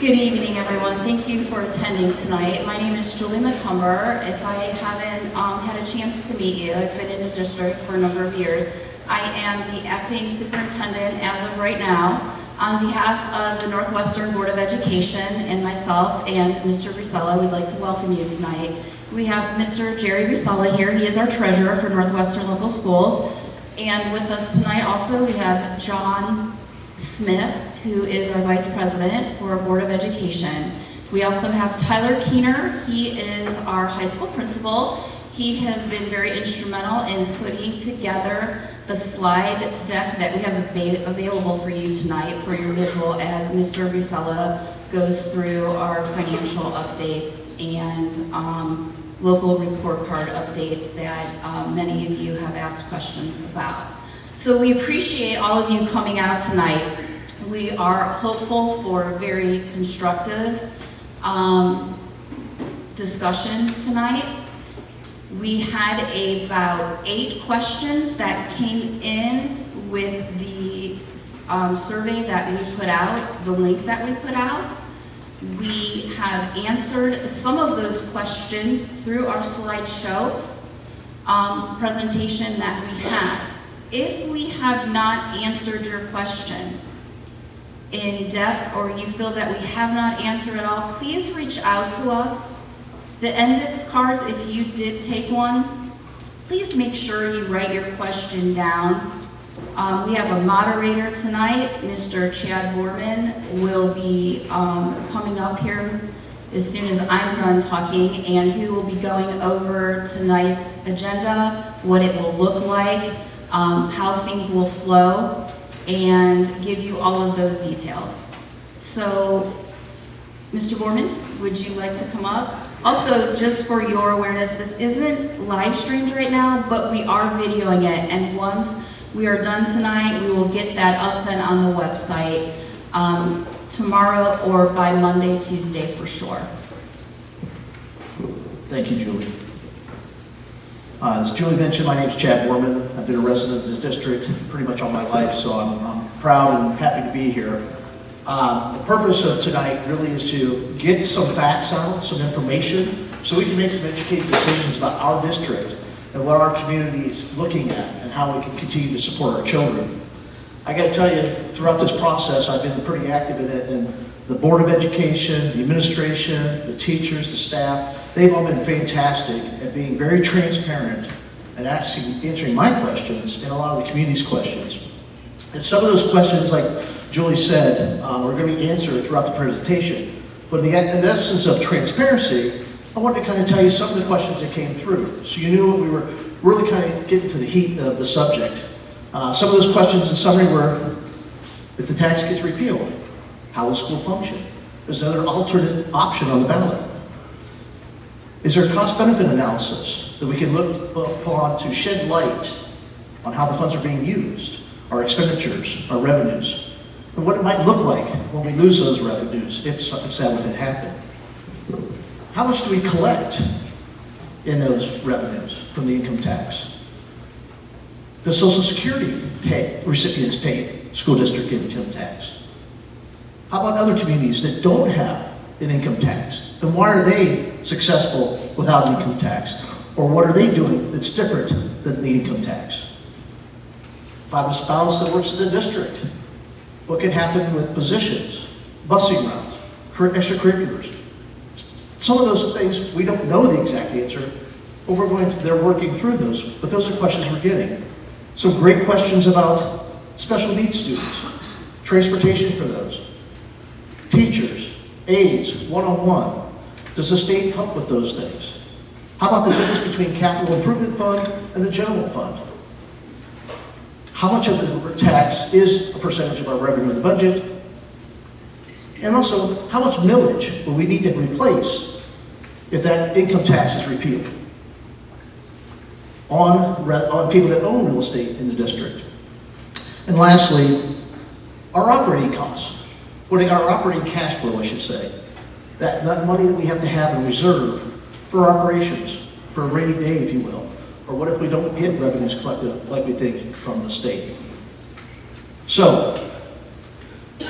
Good evening, everyone. Thank you for attending tonight. My name is Julie McCumber. If I haven't had a chance to meet you, I've been in the district for a number of years. I am the acting superintendent as of right now. On behalf of the Northwestern Board of Education and myself and Mr. Rusella, we'd like to welcome you tonight. We have Mr. Jerry Rusella here. He is our treasurer for Northwestern Local Schools. And with us tonight also we have John Smith, who is our Vice President for Board of Education. We also have Tyler Keener. He is our high school principal. He has been very instrumental in putting together the slide deck that we have available for you tonight for your visual as Mr. Rusella goes through our financial updates and local report card updates that many of you have asked questions about. So we appreciate all of you coming out tonight. We are hopeful for very constructive discussions tonight. We had about 8 questions that came in with the survey that we put out, the link that we put out. We have answered some of those questions through our slideshow presentation that we have. If we have not answered your question in depth or you feel that we have not answered at all, please reach out to us. The index cards, if you did take one, please make sure you write your question down. We have a moderator tonight. Mr. Chad Borman will be coming up here as soon as I'm done talking, and he will be going over tonight's agenda, what it will look like, how things will flow, and give you all of those details. So, Mr. Borman, would you like to come up? Also, just for your awareness, this isn't live streamed right now, but we are videoing it, and once we are done tonight, we will get that up then on the website tomorrow or by Monday, Tuesday for sure. Thank you, Julie. As Julie mentioned, my name is Chad Borman. I've been a resident of the district pretty much all my life, so I'm proud and happy to be here. The purpose of tonight really is to get some facts out, some information, so we can make some educated decisions about our district and what our community is looking at and how we can continue to support our children. I got to tell you, throughout this process, I've been pretty active in it, and the Board of Education, the administration, the teachers, the staff, they've all been fantastic at being very transparent and actually answering my questions and a lot of the community's questions. And some of those questions, like Julie said, are going to be answered throughout the presentation. But in the essence of transparency, I wanted to kind of tell you some of the questions that came through, so you knew we were really kind of getting to the heat of the subject. Some of those questions in summary were, if the tax gets repealed, how will school function? There's another alternate option on the ballot. Is there a cost-benefit analysis that we can look upon to shed light on how the funds are being used, our expenditures, our revenues, and what it might look like when we lose those revenues, if that would happen? How much do we collect in those revenues from the income tax? Does Social Security recipients pay school district income tax? How about other communities that don't have an income tax? And why are they successful without an income tax? Or what are they doing that's different than the income tax? If I have a spouse that works in the district, what can happen with positions, busing routes, extracurriculars? Some of those things, we don't know the exact answer, but they're working through those, but those are questions we're getting. Some great questions about special needs students, transportation for those, teachers, aides, one-on-one. Does the state help with those things? How about the difference between capital improvement fund and the general fund? How much of the tax is a percentage of our revenue in the budget? And also, how much millage will we need to replace if that income tax is repealed on people that own real estate in the district? And lastly, our operating costs. Our operating cash flow, I should say. That money that we have to have in reserve for operations, for a rainy day, if you will. Or what if we don't get revenues collected like we think from the state? So,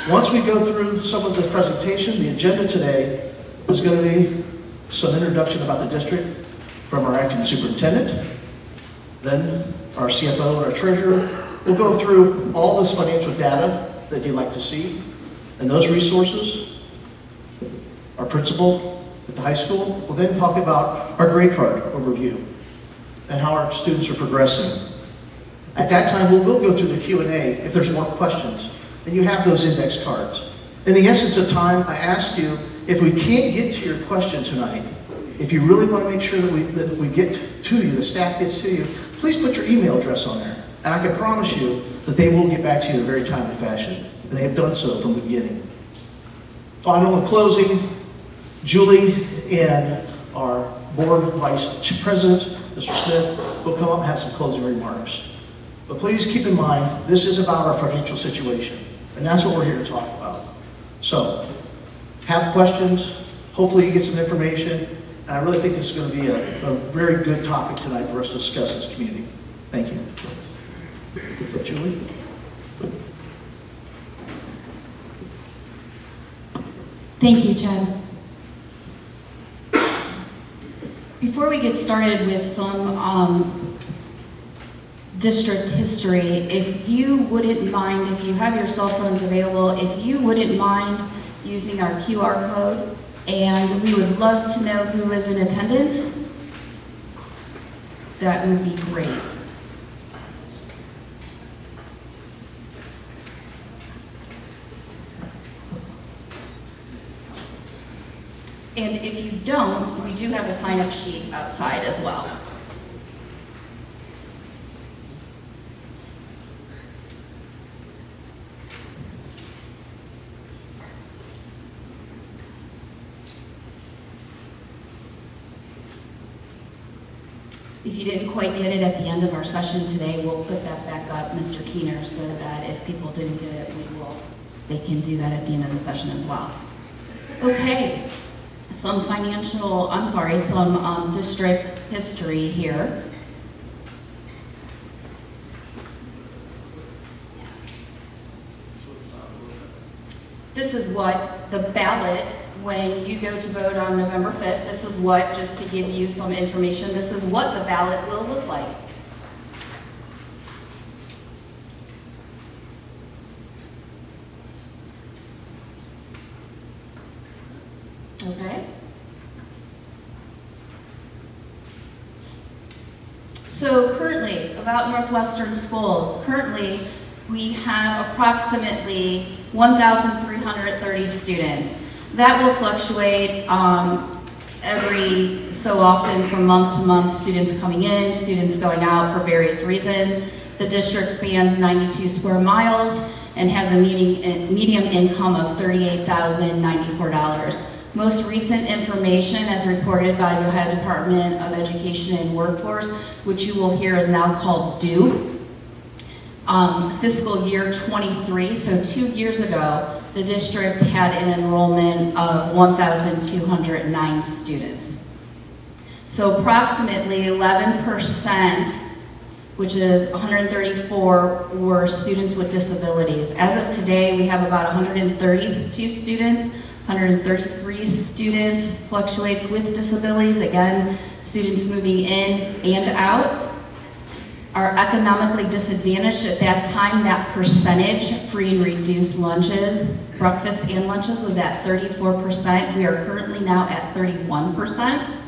Once we go through some of the presentation, the agenda today is going to be some introduction about the district from our acting superintendent. Then our CFO and our treasurer will go through all this financial data that you'd like to see and those resources. Our principal at the high school will then talk about our grade card overview and how our students are progressing. At that time, we'll go through the Q&A if there's more questions, and you have those index cards. In the essence of time, I ask you, if we can't get to your question tonight, if you really want to make sure that we get to you, the staff gets to you, please put your email address on there. And I can promise you that they will get back to you in a very timely fashion. And they have done so from the beginning. Final and closing, Julie and our board vice president, Mr. Smith, will come up and have some closing remarks. But please keep in mind, this is about our financial situation. And that's what we're here to talk about. So, have questions. Hopefully you get some information. And I really think this is going to be a very good topic tonight for us to discuss as a community. Thank you. Julie? Thank you, Chad. Before we get started with some district history, if you wouldn't mind, if you have your cell phones available, if you wouldn't mind using our QR code, and we would love to know who is in attendance, that would be great. And if you don't, we do have a sign-up sheet outside as well. If you didn't quite get it at the end of our session today, we'll put that back up, Mr. Keener, so that if people didn't get it, they can do that at the end of the session as well. Okay. Some district history here. This is what the ballot, when you go to vote on November 5th, this is what, just to give you some information, this is what the ballot will look like. Okay. So currently, about Northwestern schools, currently we have approximately 1,330 students. That will fluctuate every so often from month to month, students coming in, students going out for various reasons. The district spans 92 square miles and has a median income of $38,094. Most recent information as reported by the Ohio Department of Education and Workforce, which you will hear is now called DO, fiscal year 23, so 2 years ago, the district had an enrollment of 1,209 students. So approximately 11%, which is 134, were students with disabilities. As of today, we have about 132 students, 133 students fluctuates with disabilities. Again, students moving in and out. Are economically disadvantaged at that time, that percentage, free and reduced lunches, breakfast and lunches, was at 34%. We are currently now at 31%.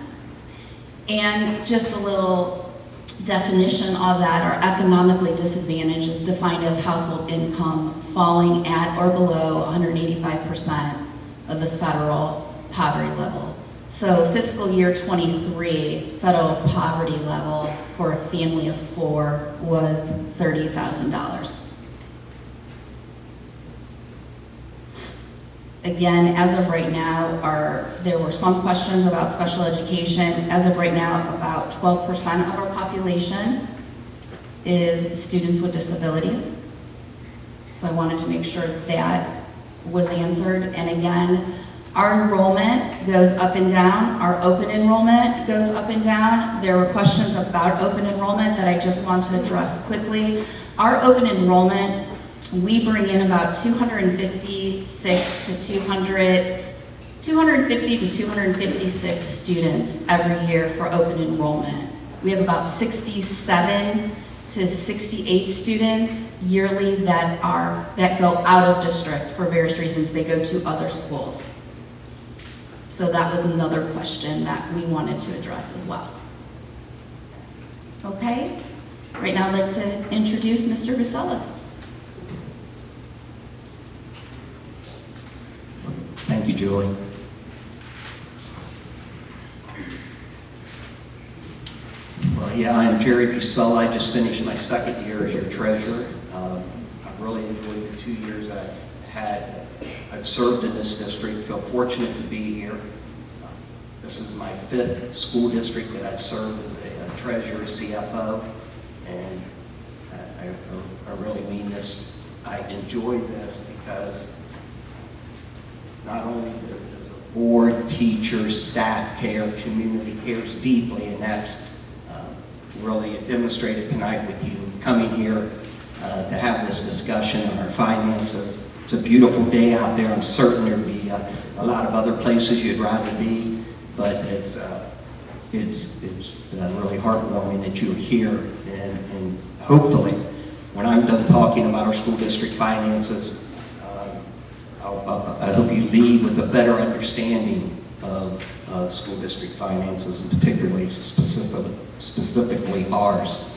And just a little definition of that, our economically disadvantaged is defined as household income falling at or below 185% of the federal poverty level. So fiscal year 23, federal poverty level for a family of 4 was $30,000. Again, as of right now, there were some questions about special education. As of right now, about 12% of our population is students with disabilities. So I wanted to make sure that was answered. And again, our enrollment goes up and down. Our open enrollment goes up and down. There were questions about open enrollment that I just want to address quickly. Our open enrollment We bring in about 256 to 250 to 256 students every year for open enrollment. We have about 67 to 68 students yearly that go out of district for various reasons. They go to other schools. So that was another question that we wanted to address as well. Okay, right now I'd like to introduce Mr. Vasella. Thank you, Julie. Well, yeah, I'm Jerry Busella. I just finished my second year as your treasurer. I've really enjoyed the 2 years I've had. I've served in this district, feel fortunate to be here. This is my 5th school district that I've served as a treasurer, CFO, and I really mean this. I enjoy this because not only does the board, teachers, staff care, community cares deeply, and that's really demonstrated tonight with you coming here to have this discussion on our finances. It's a beautiful day out there. I'm certain there'd be a lot of other places you'd rather be, but it's really heartwarming that you're here, and hopefully when I'm done talking about our school district finances, I hope you leave with a better understanding of school district finances, and particularly specifically ours.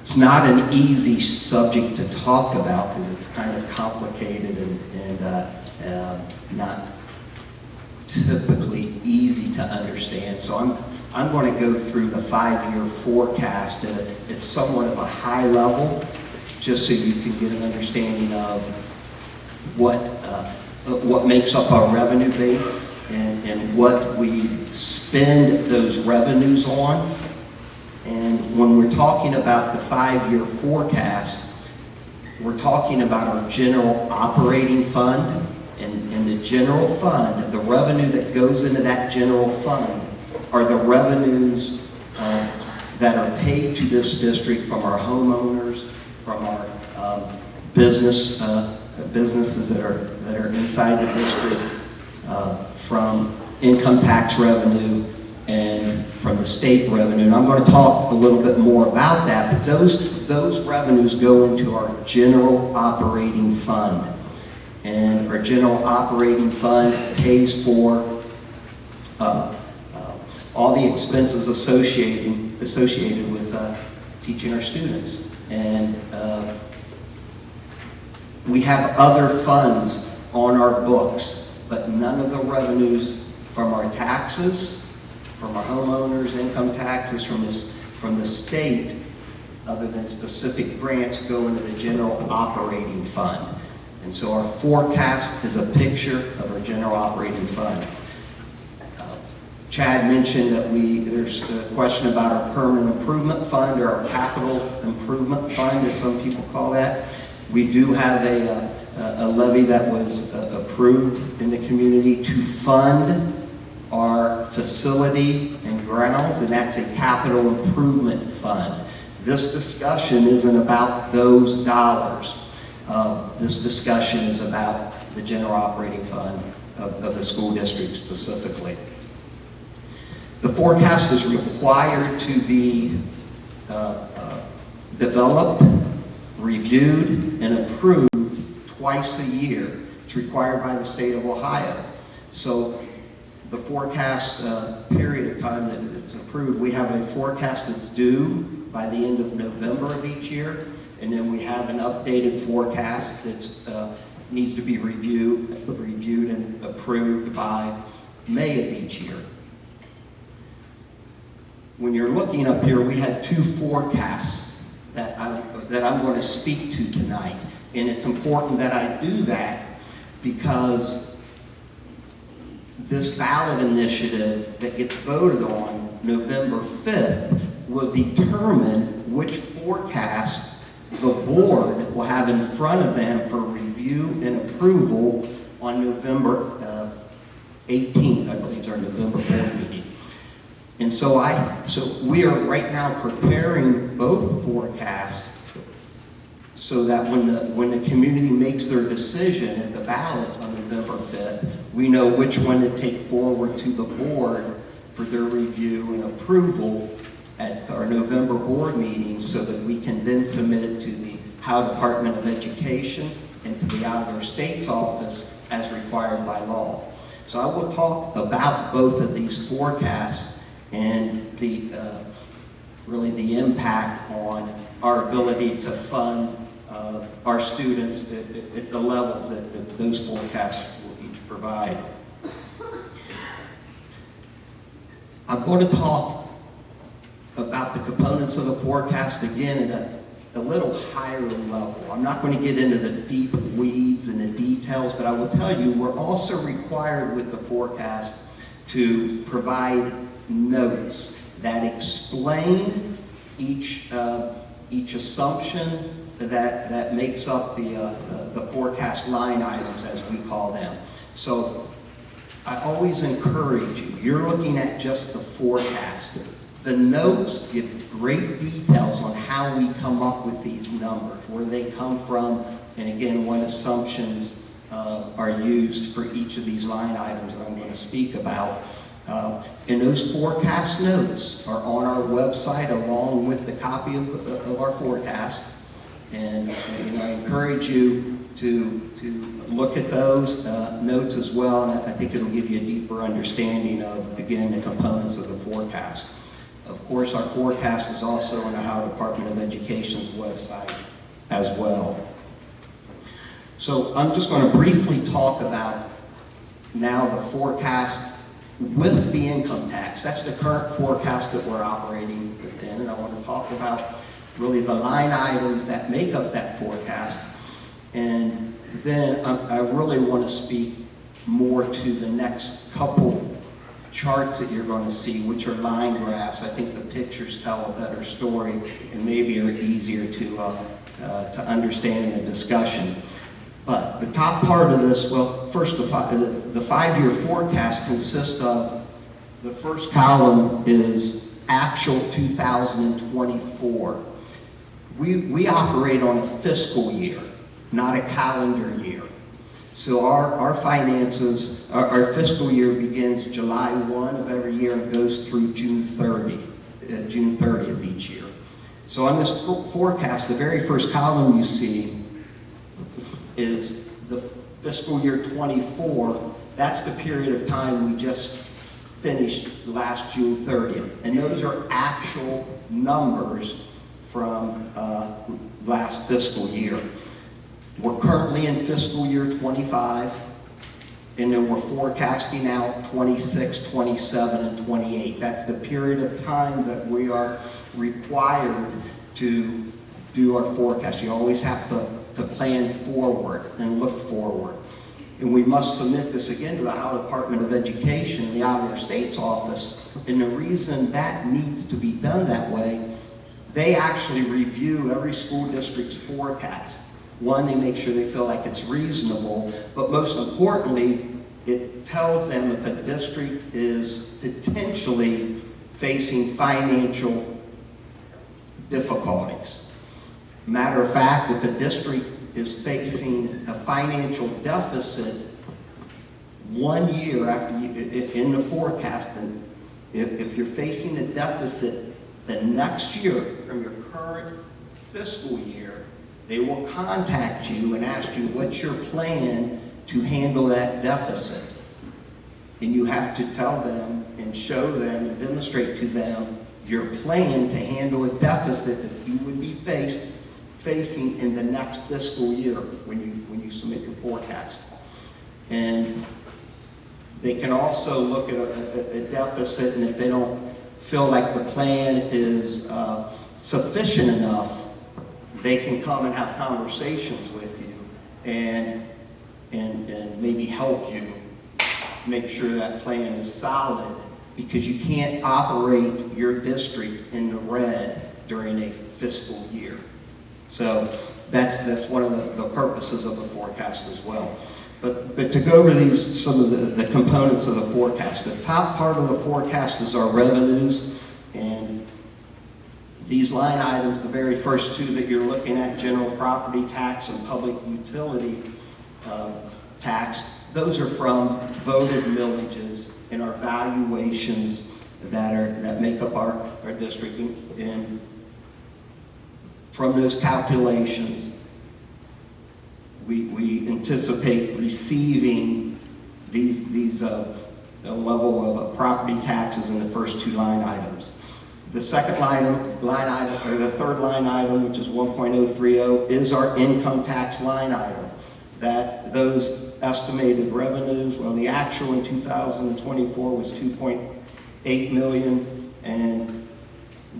It's not an easy subject to talk about because it's kind of complicated and not typically easy to understand. So I'm going to go through the 5-year forecast, and it's somewhat of a high level, just so you can get an understanding of what makes up our revenue base and what we spend those revenues on. And when we're talking about the 5-year forecast, we're talking about our general operating fund. And the general fund, the revenue that goes into that general fund are the revenues that are paid to this district from our homeowners, from our businesses that are inside the district, from income tax revenue, and from the state revenue. And I'm going to talk a little bit more about that, but those revenues go into our general operating fund. And our general operating fund pays for all the expenses associated with teaching our students. And we have other funds on our books, but none of the revenues from our taxes, from our homeowners' income taxes, from the state, other than specific grants, go into the general operating fund. And so our forecast is a picture of our general operating fund. Chad mentioned that there's a question about our permanent improvement fund, or our capital improvement fund, as some people call that. We do have a levy that was approved in the community to fund our facility and grounds, and that's a capital improvement fund. This discussion isn't about those dollars. This discussion is about the general operating fund of the school district specifically. The forecast is required to be developed, reviewed, and approved twice a year. It's required by the state of Ohio. So the forecast period of time that it's approved, we have a forecast that's due by the end of November of each year, and then we have an updated forecast that needs to be reviewed and approved by May of each year. When you're looking up here, we had 2 forecasts that I'm going to speak to tonight. And it's important that I do that because this ballot initiative that gets voted on November 5th will determine which forecast the board will have in front of them for review and approval on November 18th, I believe, is our November 4th meeting. And so we are right now preparing both forecasts so that when the community makes their decision at the ballot on November 5th, we know which one to take forward to the board for their review and approval at our November board meeting, so that we can then submit it to the Ohio Department of Education and to the Out of Their States office as required by law. So I will talk about both of these forecasts and the really the impact on our ability to fund our students at the levels that those forecasts will each provide. I'm going to talk about the components of the forecast again at a little higher level. I'm not going to get into the deep weeds and the details, but I will tell you we're also required with the forecast to provide notes that explain each assumption that makes up the forecast line items, as we call them. So I always encourage you, you're looking at just the forecast. The notes give great details on how we come up with these numbers, where they come from, and again, what assumptions are used for each of these line items that I'm going to speak about. And those forecast notes are on our website along with the copy of our forecast. And I encourage you to look at those notes as well, and I think it'll give you a deeper understanding of, again, the components of the forecast. Of course, our forecast is also on the Ohio Department of Education's website as well. So I'm just going to briefly talk about now the forecast with the income tax. That's the current forecast that we're operating within, and I want to talk about really the line items that make up that forecast. And then I really want to speak more to the next couple charts that you're going to see, which are line graphs. I think the pictures tell a better story and maybe are easier to understand in a discussion. But the top part of this, well, first the five-year forecast consists of, the first column is actual 2024. We operate on a fiscal year, not a calendar year. So our finances, our fiscal year begins July 1 of every year and goes through June 30th each year. So on this forecast, the very first column you see is the fiscal year 24. That's the period of time we just finished last June 30th. And those are actual numbers from last fiscal year. We're currently in fiscal year 25, and then we're forecasting out 26, 27, and 28. That's the period of time that we are required to do our forecast. You always have to plan forward and look forward. And we must submit this again to the Ohio Department of Education, the Out of Their States office. And the reason that needs to be done that way, they actually review every school district's forecast. One, they make sure they feel like it's reasonable, but most importantly, it tells them if a district is potentially facing financial difficulties. Matter of fact, if a district is facing a financial deficit 1 year after in the forecast, and if you're facing a deficit the next year from your current fiscal year, they will contact you and ask you what's your plan to handle that deficit. And you have to tell them and show them and demonstrate to them your plan to handle a deficit that you would be facing in the next fiscal year when you submit your forecast. And they can also look at a deficit, and if they don't feel like the plan is sufficient enough, they can come and have conversations with you and maybe help you make sure that plan is solid, because you can't operate your district in the red during a fiscal year. So that's one of the purposes of the forecast as well. But to go over some of the components of the forecast, the top part of the forecast is our revenues, and These line items, the very first two that you're looking at, general property tax and public utility tax, those are from voted millages and our valuations that make up our district. And from those calculations, we anticipate receiving these level of property taxes in the first two line items. The second line item, or the third line item, which is 1.030, is our income tax line item. That those estimated revenues, well, the actual in 2024 was 2.8 million, and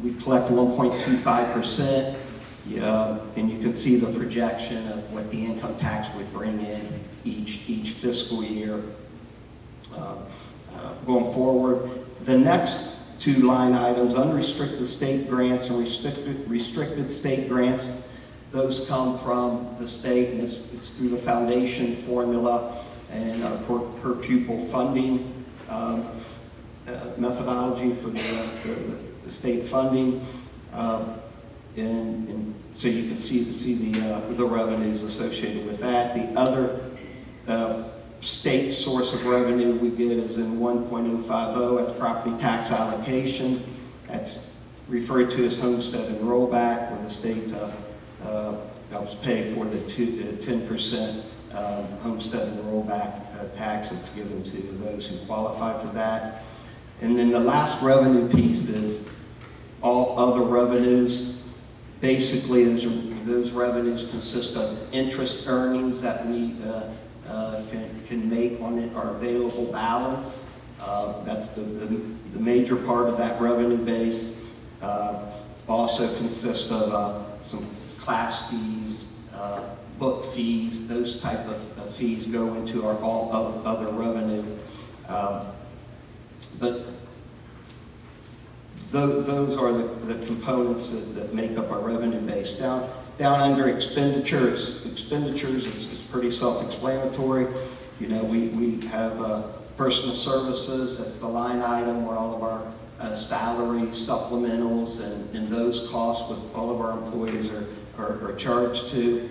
we collect 1.25%. And you can see the projection of what the income tax would bring in each fiscal year. Going forward, the next two line items, unrestricted state grants and restricted state grants, those come from the state, and it's through the foundation formula and our per pupil funding methodology for the state funding. And so you can see the revenues associated with that. The other state source of revenue we get is in 1.050 at property tax allocation. That's referred to as homestead and rollback, where the state helps pay for the 10% homestead and rollback tax that's given to those who qualify for that. And then the last revenue piece is all other revenues. Basically, those revenues consist of interest earnings that we can make on our available balance. That's the major part of that revenue base. Also consists of some class fees, book fees, those type of fees go into our all other revenue. But those are the components that make up our revenue base. Down under expenditures is pretty self-explanatory. You know, we have personal services. That's the line item where all of our salaries, supplementals, and those costs with all of our employees are charged to.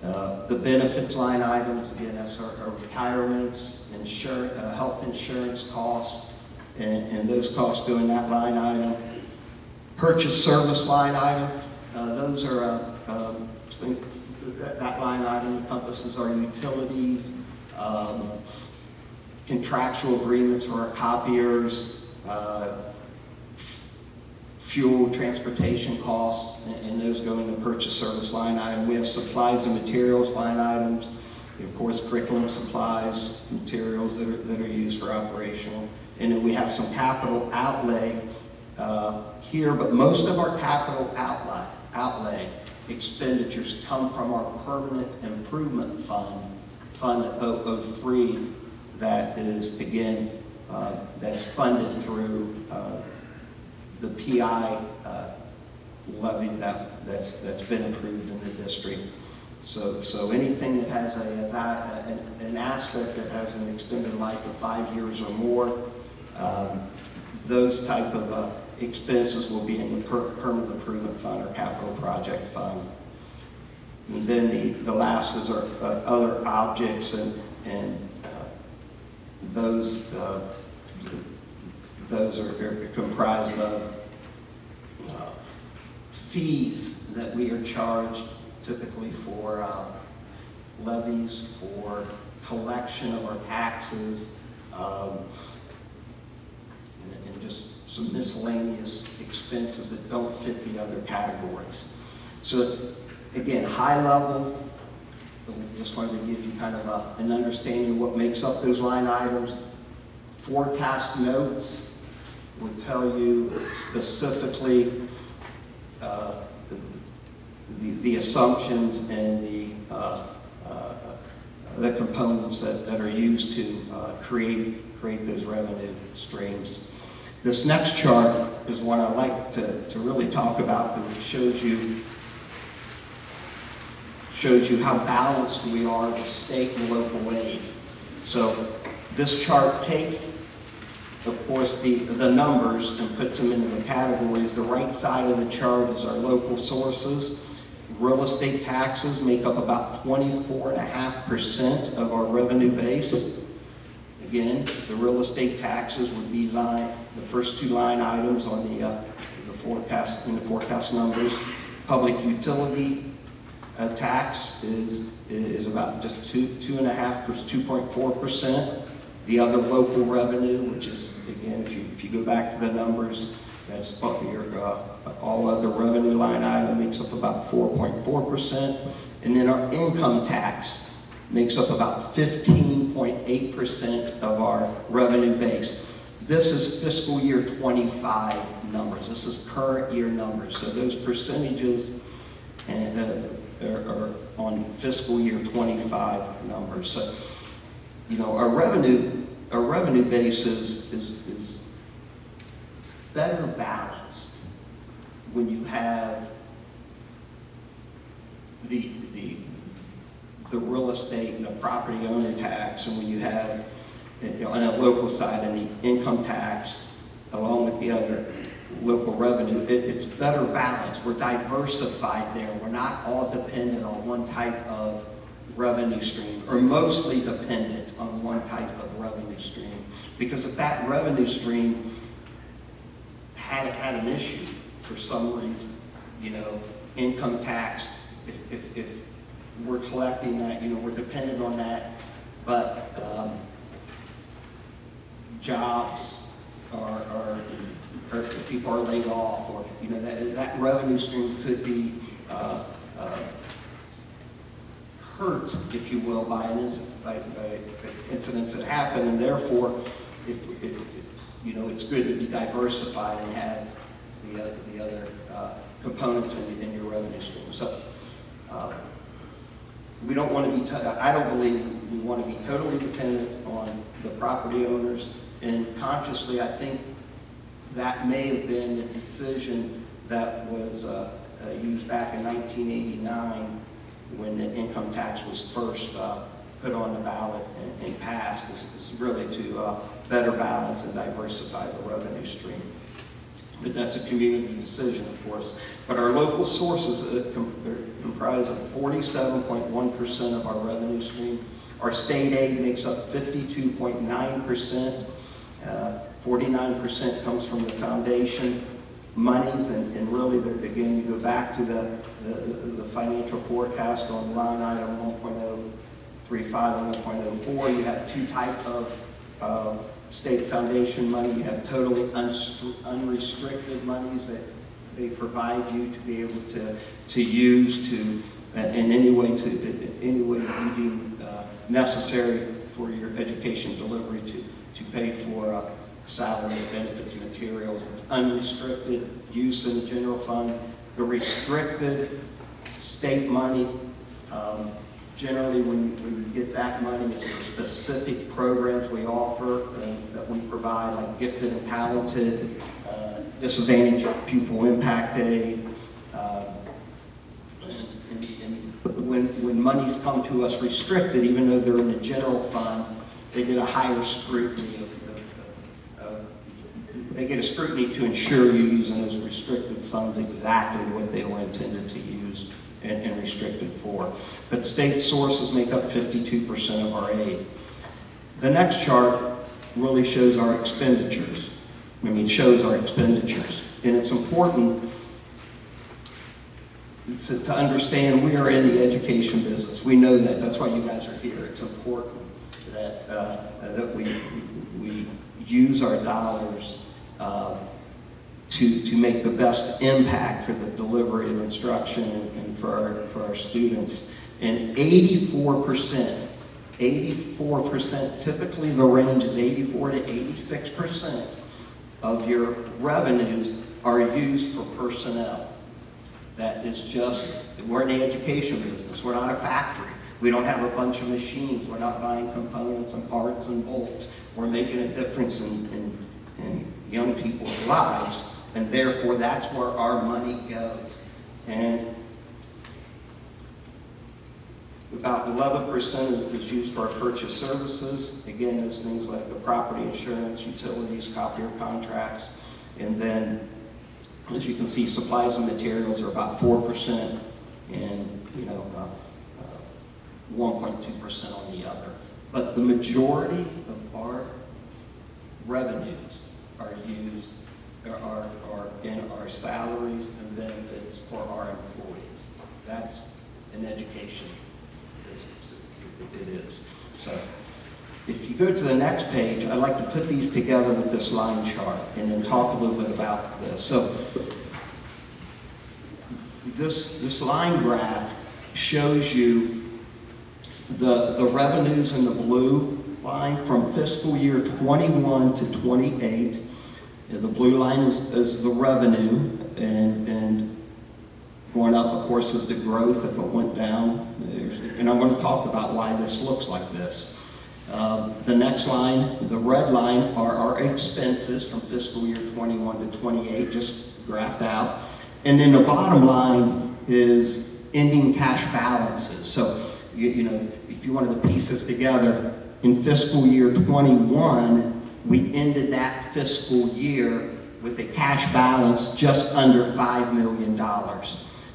The benefits line items, again, that's our retirements, health insurance costs, and those costs go in that line item. Purchase service line item, those are, that line item encompasses our utilities, contractual agreements for our copiers, fuel, transportation costs, and those go in the purchase service line item. We have supplies and materials line items. Of course, curriculum supplies, materials that are used for operational. And then we have some capital outlay here, but most of our capital outlay expenditures come from our permanent improvement fund, Fund 003, that is, again, that's funded through the PI levy that's been approved in the district. So anything that has an asset that has an extended life of 5 years or more, those type of expenses will be in the permanent improvement fund or capital project fund. And then the last is our other objects, and those are comprised of fees that we are charged typically for levies, for collection of our taxes, and just some miscellaneous expenses that don't fit the other categories. So again, high level, just wanted to give you kind of an understanding of what makes up those line items. Forecast notes would tell you specifically the assumptions and the components that are used to create those revenue streams. This next chart is what I like to really talk about, because it shows you how balanced we are with state and local aid. So this chart takes of course, the numbers and puts them into the categories. The right side of the chart is our local sources. Real estate taxes make up about 24.5% of our revenue base. Again, the real estate taxes would be the first two line items on the forecast, in the forecast numbers. Public utility tax is about just 2.4%. The other local revenue, which is, again, if you go back to the numbers, that's your all other revenue line item makes up about 4.4%. And then our income tax makes up about 15.8% of our revenue base. This is fiscal year 25 numbers. This is current year numbers. So those percentages are on fiscal year 25 numbers. So, you know, our revenue base is better balanced when you have the real estate and the property owner tax, and when you have, you know, on a local side, and the income tax along with the other local revenue, it's better balanced. We're diversified there. We're not all dependent on one type of revenue stream, or mostly dependent on one type of revenue stream. Because if that revenue stream had an issue for some reason, you know, income tax, if we're collecting that, you know, we're dependent on that, but jobs or people are laid off, or, you know, that revenue stream could be hurt, if you will, by incidents that happen, and therefore, you know, it's good to be diversified and have the other components in your revenue stream. So we don't want to be. I don't believe we want to be totally dependent on the property owners, and consciously, I think that may have been a decision that was used back in 1989 when the income tax was first put on the ballot and passed, is really to better balance and diversify the revenue stream. But that's a community decision, of course. But our local sources comprise of 47.1% of our revenue stream. Our state aid makes up 52.9%. 49% comes from the foundation monies, and really, again, you go back to the financial forecast on line item 1.035 and 1.04. You have two types of state foundation money. You have totally unrestricted monies that they provide you to be able to use to in any way that you deem necessary for your education delivery, to pay for salary, benefits, materials. It's unrestricted use in the general fund. The restricted state money, generally when you get that money, it's for specific programs we offer that we provide, like gifted and talented, disadvantaged pupil impact aid. When monies come to us restricted, even though they're in the general fund, they get a higher scrutiny they get a scrutiny to ensure you're using those restricted funds exactly what they were intended to use and restricted for. But state sources make up 52% of our aid. The next chart really shows our expenditures. And it's important to understand we are in the education business. We know that. That's why you guys are here. It's important that we use our dollars to make the best impact for the delivery of instruction and for our students. And 84%, typically the range is 84 to 86% of your revenues are used for personnel. That is just, we're in the education business. We're not a factory. We don't have a bunch of machines. We're not buying components and parts and bolts. We're making a difference in young people's lives, and therefore that's where our money goes. And About 11% is used for our purchase services. Again, those things like the property insurance, utilities, copier contracts. And then, as you can see, supplies and materials are about 4%, and 1.2% on the other. But the majority of our revenues are used are in our salaries and benefits for our employees. That's an education business. It is. So if you go to the next page, I'd like to put these together with this line chart and then talk a little bit about this. So this line graph shows you the revenues in the blue line from fiscal year 21 to 28. The blue line is the revenue, and going up, of course, is the growth if it went down. And I'm going to talk about why this looks like this. The next line, the red line, are our expenses from fiscal year 21 to 28, just graphed out. And then the bottom line is ending cash balances. So, if you wanted to piece this together, in fiscal year 21, we ended that fiscal year with a cash balance just under $5 million.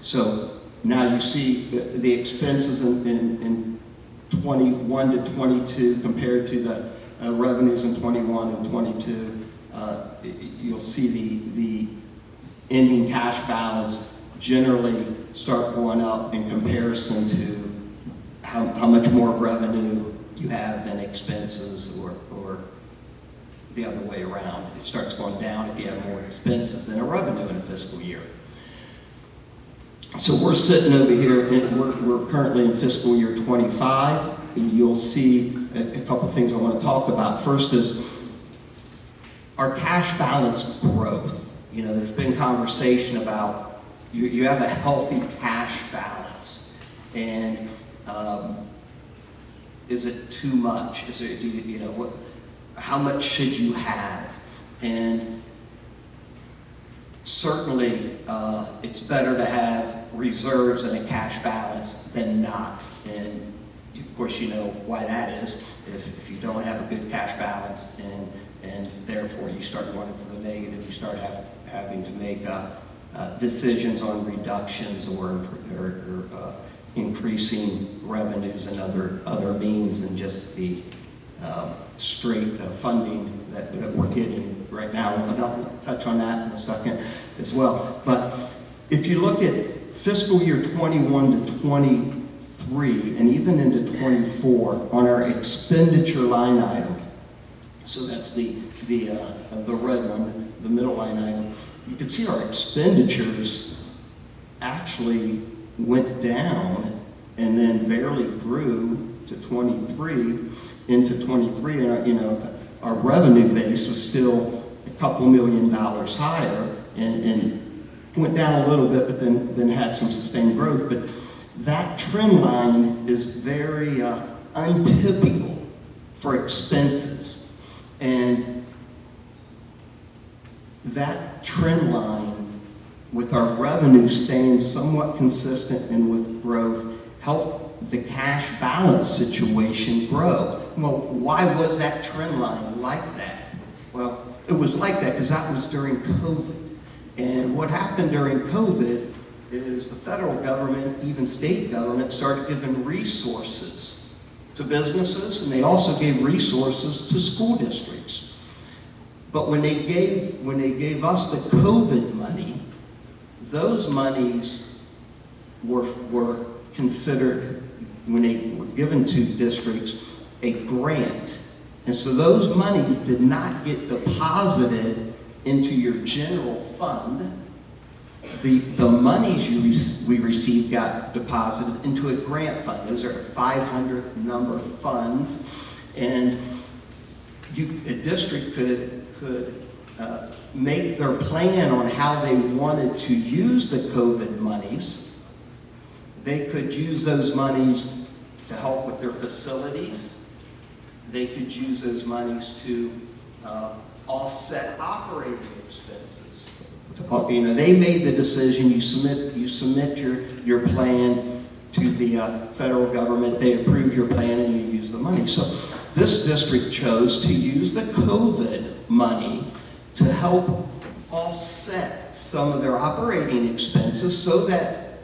So now you see the expenses in 21 to 22 compared to the revenues in 21 and 22. You'll see the ending cash balance generally start going up in comparison to how much more revenue you have than expenses, or the other way around. It starts going down if you have more expenses than a revenue in a fiscal year. So we're sitting over here, and we're currently in fiscal year 25, and you'll see a couple things I want to talk about. First is our cash balance growth. There's been conversation about you have a healthy cash balance, and is it too much? Is it, how much should you have? And certainly, it's better to have reserves and a cash balance than not. And of course, you know why that is. If you don't have a good cash balance, and therefore you start going into the negative, you start having to make decisions on reductions or increasing revenues and other means than just the straight funding that we're getting right now. And I'll touch on that in a second as well. But if you look at fiscal year 21 to 23, and even into 24, on our expenditure line item, so that's the red one, the middle line item, you can see our expenditures actually went down and then barely grew to 23, into 23, and our revenue base was still a couple $1 million higher, and went down a little bit, but then had some sustained growth. But that trend line is very untypical for expenses, and that trend line with our revenue staying somewhat consistent and with growth helped the cash balance situation grow. Well, why was that trend line like that? Well, it was like that because that was during COVID. And what happened during COVID is the federal government, even state government, started giving resources to businesses, and they also gave resources to school districts. But when they gave us the COVID money, those monies were considered, when they were given to districts, a grant. And so those monies did not get deposited into your general fund. The monies we received got deposited into a grant fund. Those are 500 number funds, and a district could make their plan on how they wanted to use the COVID monies. They could use those monies to help with their facilities. They could use those monies to offset operating expenses. They made the decision. You submit your plan to the federal government. They approve your plan and you use the money. So this district chose to use the COVID money to help offset some of their operating expenses so that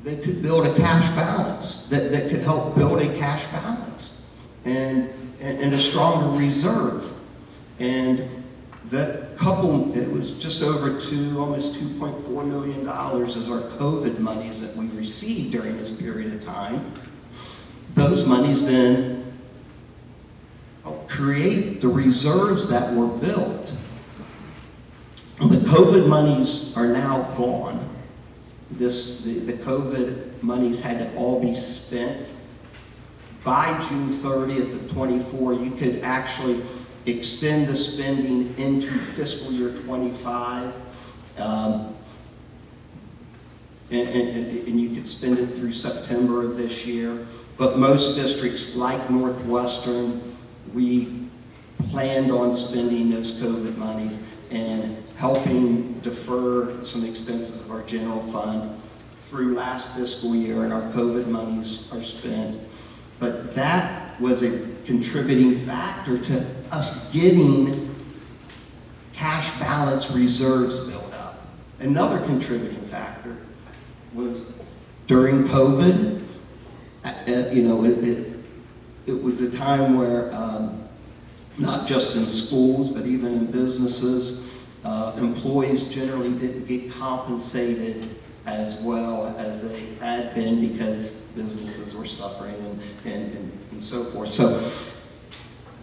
they could build a cash balance, that could help build a cash balance and a stronger reserve. And that coupled, it was just over almost $2.4 million is our COVID monies that we received during this period of time. Those monies then helped create the reserves that were built. The COVID monies are now gone. The COVID monies had to all be spent. By June 30th of 24, you could actually extend the spending into fiscal year 25, and you could spend it through September of this year. But most districts, like Northwestern, we planned on spending those COVID monies and helping defer some expenses of our general fund through last fiscal year, and our COVID monies are spent. But that was a contributing factor to us getting cash balance reserves built up. Another contributing factor was during COVID, it was a time where not just in schools, but even in businesses, employees generally didn't get compensated as well as they had been because businesses were suffering and so forth. So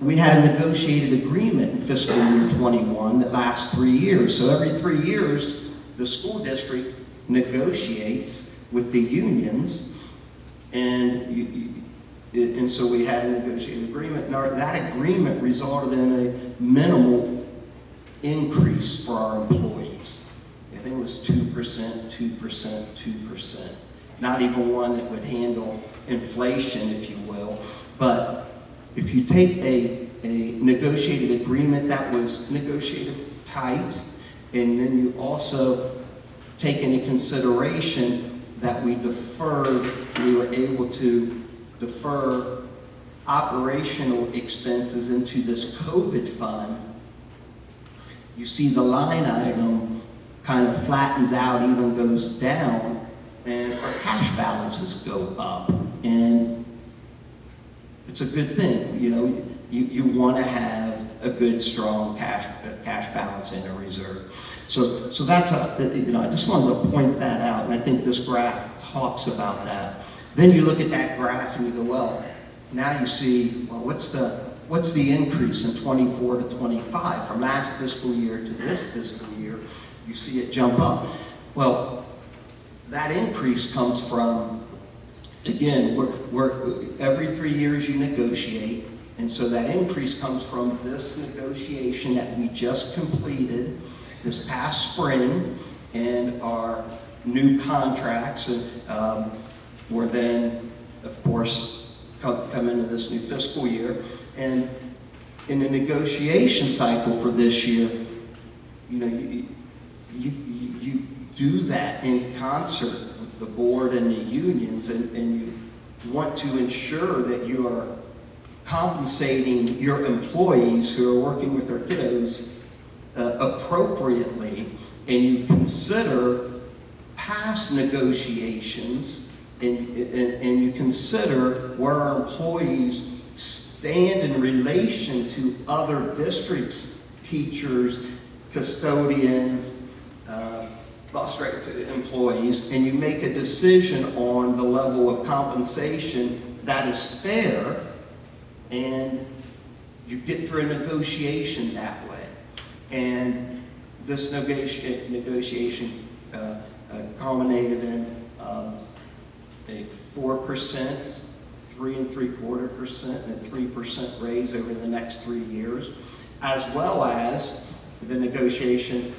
we had a negotiated agreement in fiscal year 21 that lasts 3 years. So every 3 years, the school district negotiates with the unions, and so we had a negotiated agreement. Now, that agreement resulted in a minimal increase for our employees. I think it was 2%, 2%, 2%. Not even one that would handle inflation, if you will. But if you take a negotiated agreement that was negotiated tight, and then you also take into consideration that we were able to defer operational expenses into this COVID fund, you see the line item kind of flattens out, even goes down, and our cash balances go up. And it's a good thing. You want to have a good, strong cash balance in a reserve. So that's I just wanted to point that out, and I think this graph talks about that. Then you look at that graph and you go, well, now you see, well, what's the increase in 24 to 25 from last fiscal year to this fiscal year? You see it jump up. Well, that increase comes from, again, we're every 3 years you negotiate, and so that increase comes from this negotiation that we just completed this past spring, and our new contracts, and we're then, of course, come into this new fiscal year. And in the negotiation cycle for this year, you do that in concert with the board and the unions, and you want to ensure that you are compensating your employees who are working with their kiddos appropriately, and you consider past negotiations, and you consider where our employees stand in relation to other districts, teachers, custodians, bus driver employees, and you make a decision on the level of compensation that is fair, and you get through a negotiation that way. And this negotiation culminated in a 4%, 3.75%, and a 3% raise over the next 3 years, as well as the negotiation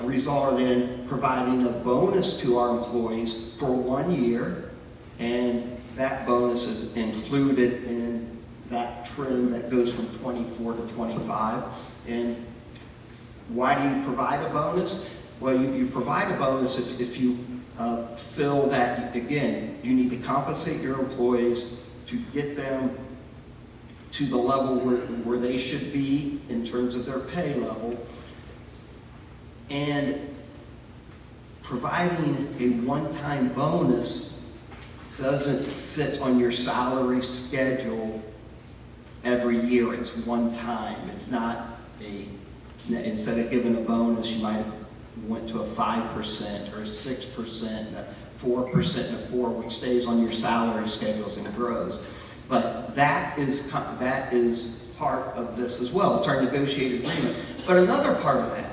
resulted in providing a bonus to our employees for 1 year, and that bonus is included in that trim that goes from 24 to 25. And why do you provide a bonus? Well, you provide a bonus if you feel that, again, you need to compensate your employees to get them to the level where they should be in terms of their pay level, and providing a one-time bonus doesn't sit on your salary schedule every year. It's one time. It's not instead of giving a bonus, you might have went to a 5% or a 6%, a 4%, and a 4%, which stays on your salary schedules and grows. But that is part of this as well. It's our negotiated agreement. But another part of that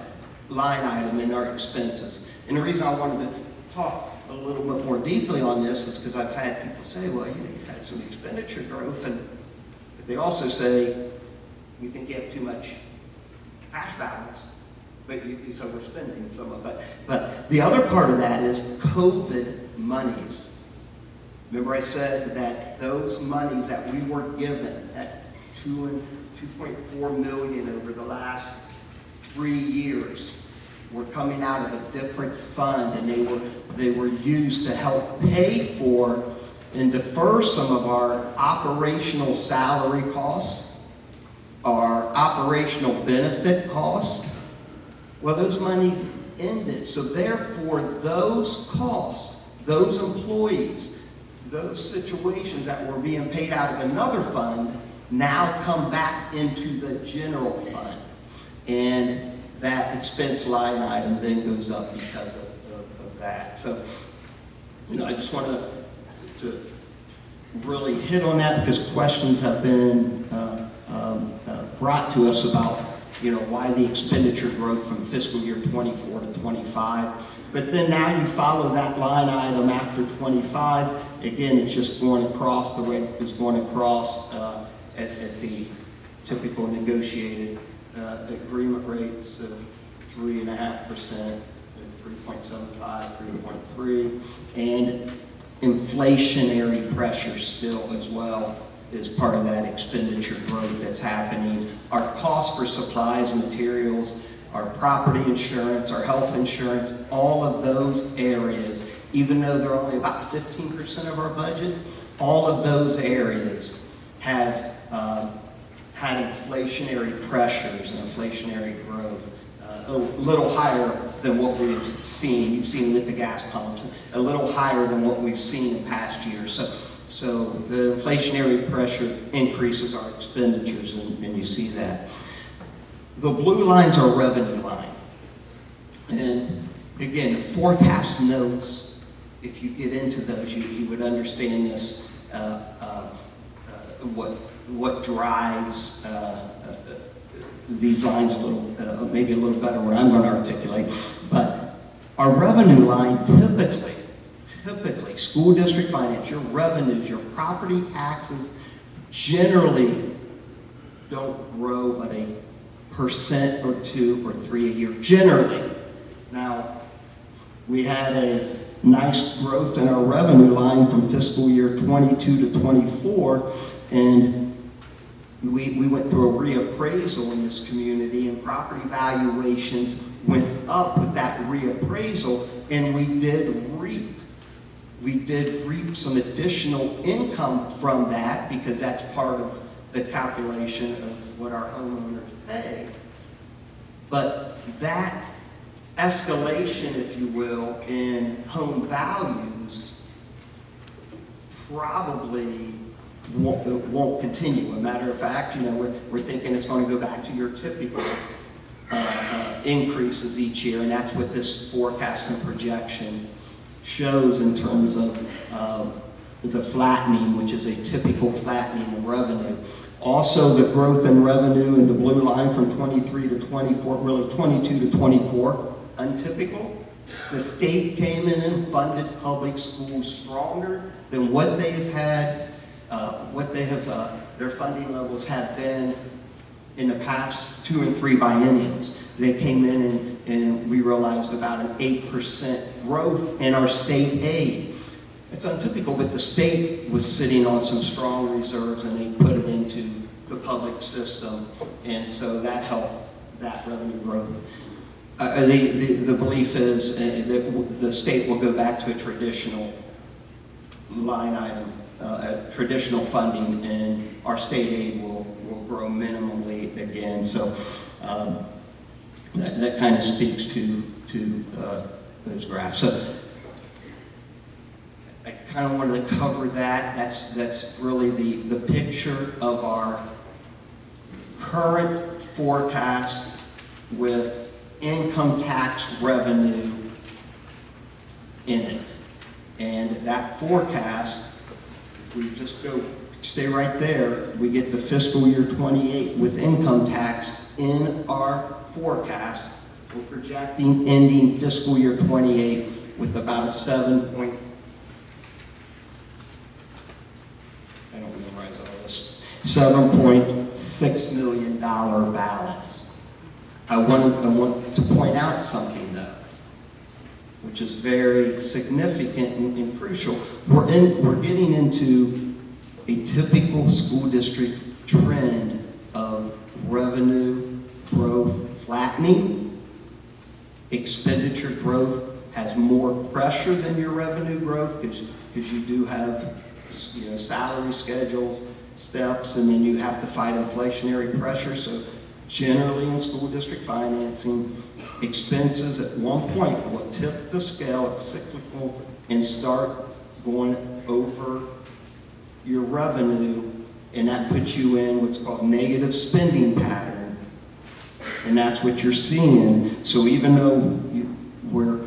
line item in our expenses, and the reason I wanted to talk a little bit more deeply on this is because I've had people say, well, you've had some expenditure growth, and they also say, we think you have too much cash balance, but so we're spending some of it. But the other part of that is COVID monies. Remember I said that those monies that we were given at $2.4 million over the last 3 years were coming out of a different fund, and they were used to help pay for and defer some of our operational salary costs, our operational benefit costs. Well, those monies ended. So therefore, those costs, those employees, those situations that were being paid out of another fund now come back into the general fund. And that expense line item then goes up because of that. So, I just want to really hit on that because questions have been brought to us about, why the expenditure growth from fiscal year 24 to 25. But then now you follow that line item after 25. Again, it's just going across, the rate is going across at the typical negotiated agreement rates of 3.5%, 3.75, 3.3, and inflationary pressure still as well is part of that expenditure growth that's happening. Our cost for supplies, materials, our property insurance, our health insurance, all of those areas, even though they're only about 15% of our budget, all of those areas have had inflationary pressures and inflationary growth, a little higher than what we've seen. You've seen with the gas pumps, a little higher than what we've seen in past years. So the inflationary pressure increases our expenditures, and you see that. The blue line's our revenue line. And again, the forecast notes, if you get into those, you would understand this, what drives these lines a little, maybe a little better what I'm going to articulate. But our revenue line typically, school district finance, your revenues, your property taxes generally don't grow but 1% or 2 or 3 a year, generally. Now, we had a nice growth in our revenue line from fiscal year 22 to 24, and we went through a reappraisal in this community, and property valuations went up with that reappraisal, and we did reap some additional income from that because that's part of the calculation of what our homeowners pay. But that escalation, if you will, in home values probably won't continue. A matter of fact, we're thinking it's going to go back to your typical increases each year, and that's what this forecast and projection shows in terms of the flattening, which is a typical flattening of revenue. Also, the growth in revenue in the blue line from 23 to 24, really 22 to 24, untypical. The state came in and funded public schools stronger than what they've had, their funding levels have been in the past 2 and 3 bienniums. They came in and we realized about an 8% growth in our state aid. It's untypical, but the state was sitting on some strong reserves and they put it into the public system, and so that helped that revenue growth. The belief is that the state will go back to a traditional line item, traditional funding, and our state aid will grow minimally again. So that kind of speaks to those graphs. So I kind of wanted to cover that. That's really the picture of our current forecast with income tax revenue in it. And that forecast, if we just stay right there, we get the fiscal year 28 with income tax in our forecast. We're projecting ending fiscal year 28 with about a $7.6 million balance. I want to point out something though, which is very significant and crucial. We're getting into a typical school district trend of revenue growth flattening. Expenditure growth has more pressure than your revenue growth because you do have, salary schedules, steps, and then you have to fight inflationary pressure. So generally in school district financing, expenses at one point will tip the scale, it's cyclical, and start going over your revenue, and that puts you in what's called negative spending pattern, and that's what you're seeing. So even though we're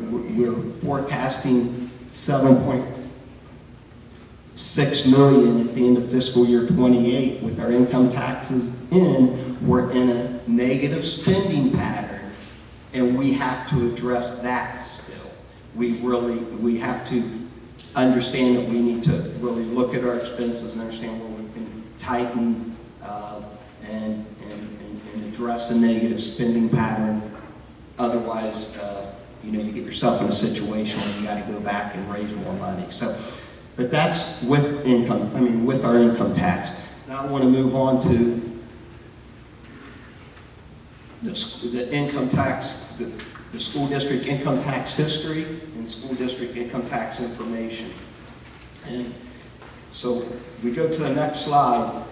forecasting $7.6 million at the end of fiscal year 28 with our income taxes in, we're in a negative spending pattern, and we have to address that still. We have to understand that we need to really look at our expenses and understand where we can tighten and address a negative spending pattern. Otherwise, you get yourself in a situation where you got to go back and raise more money. So, but that's with our income tax. Now I want to move on to the income tax, the school district income tax history and school district income tax information. And so we go to the next slide.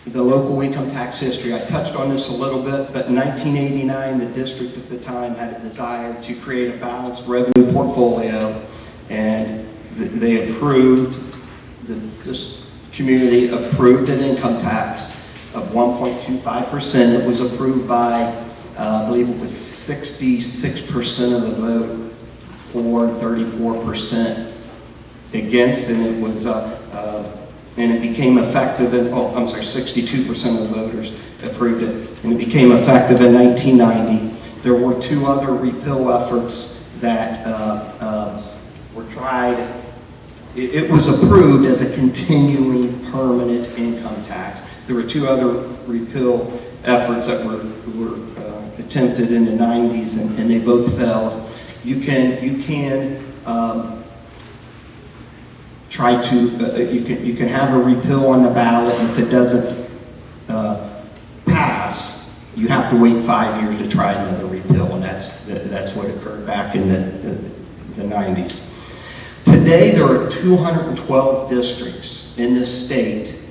The local income tax history. I touched on this a little bit, but in 1989, the district at the time had a desire to create a balanced revenue portfolio, and they approved, this community approved an income tax of 1.25%. It was approved by, I believe it was 66% of the vote for, 34% against, and it was, and it became effective in, 62% of the voters approved it, and it became effective in 1990. There were two other repeal efforts that were tried. It was approved as a continuing permanent income tax. There were two other repeal efforts that were attempted in the 90s, and they both fell. You can try to, you can have a repeal on the ballot, and if it doesn't pass, you have to wait 5 years to try another repeal, and that's what occurred back in the 90s. Today, there are 212 districts in this state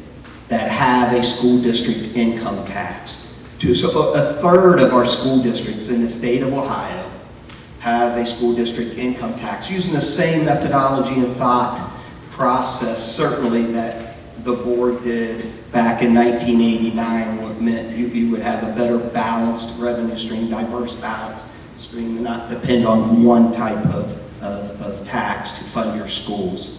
that have a school district income tax. So a third of our school districts in the state of Ohio have a school district income tax, using the same methodology and thought process, certainly, that the board did back in 1989, what meant you would have a better balanced revenue stream, diverse balanced stream, and not depend on one type of tax to fund your schools.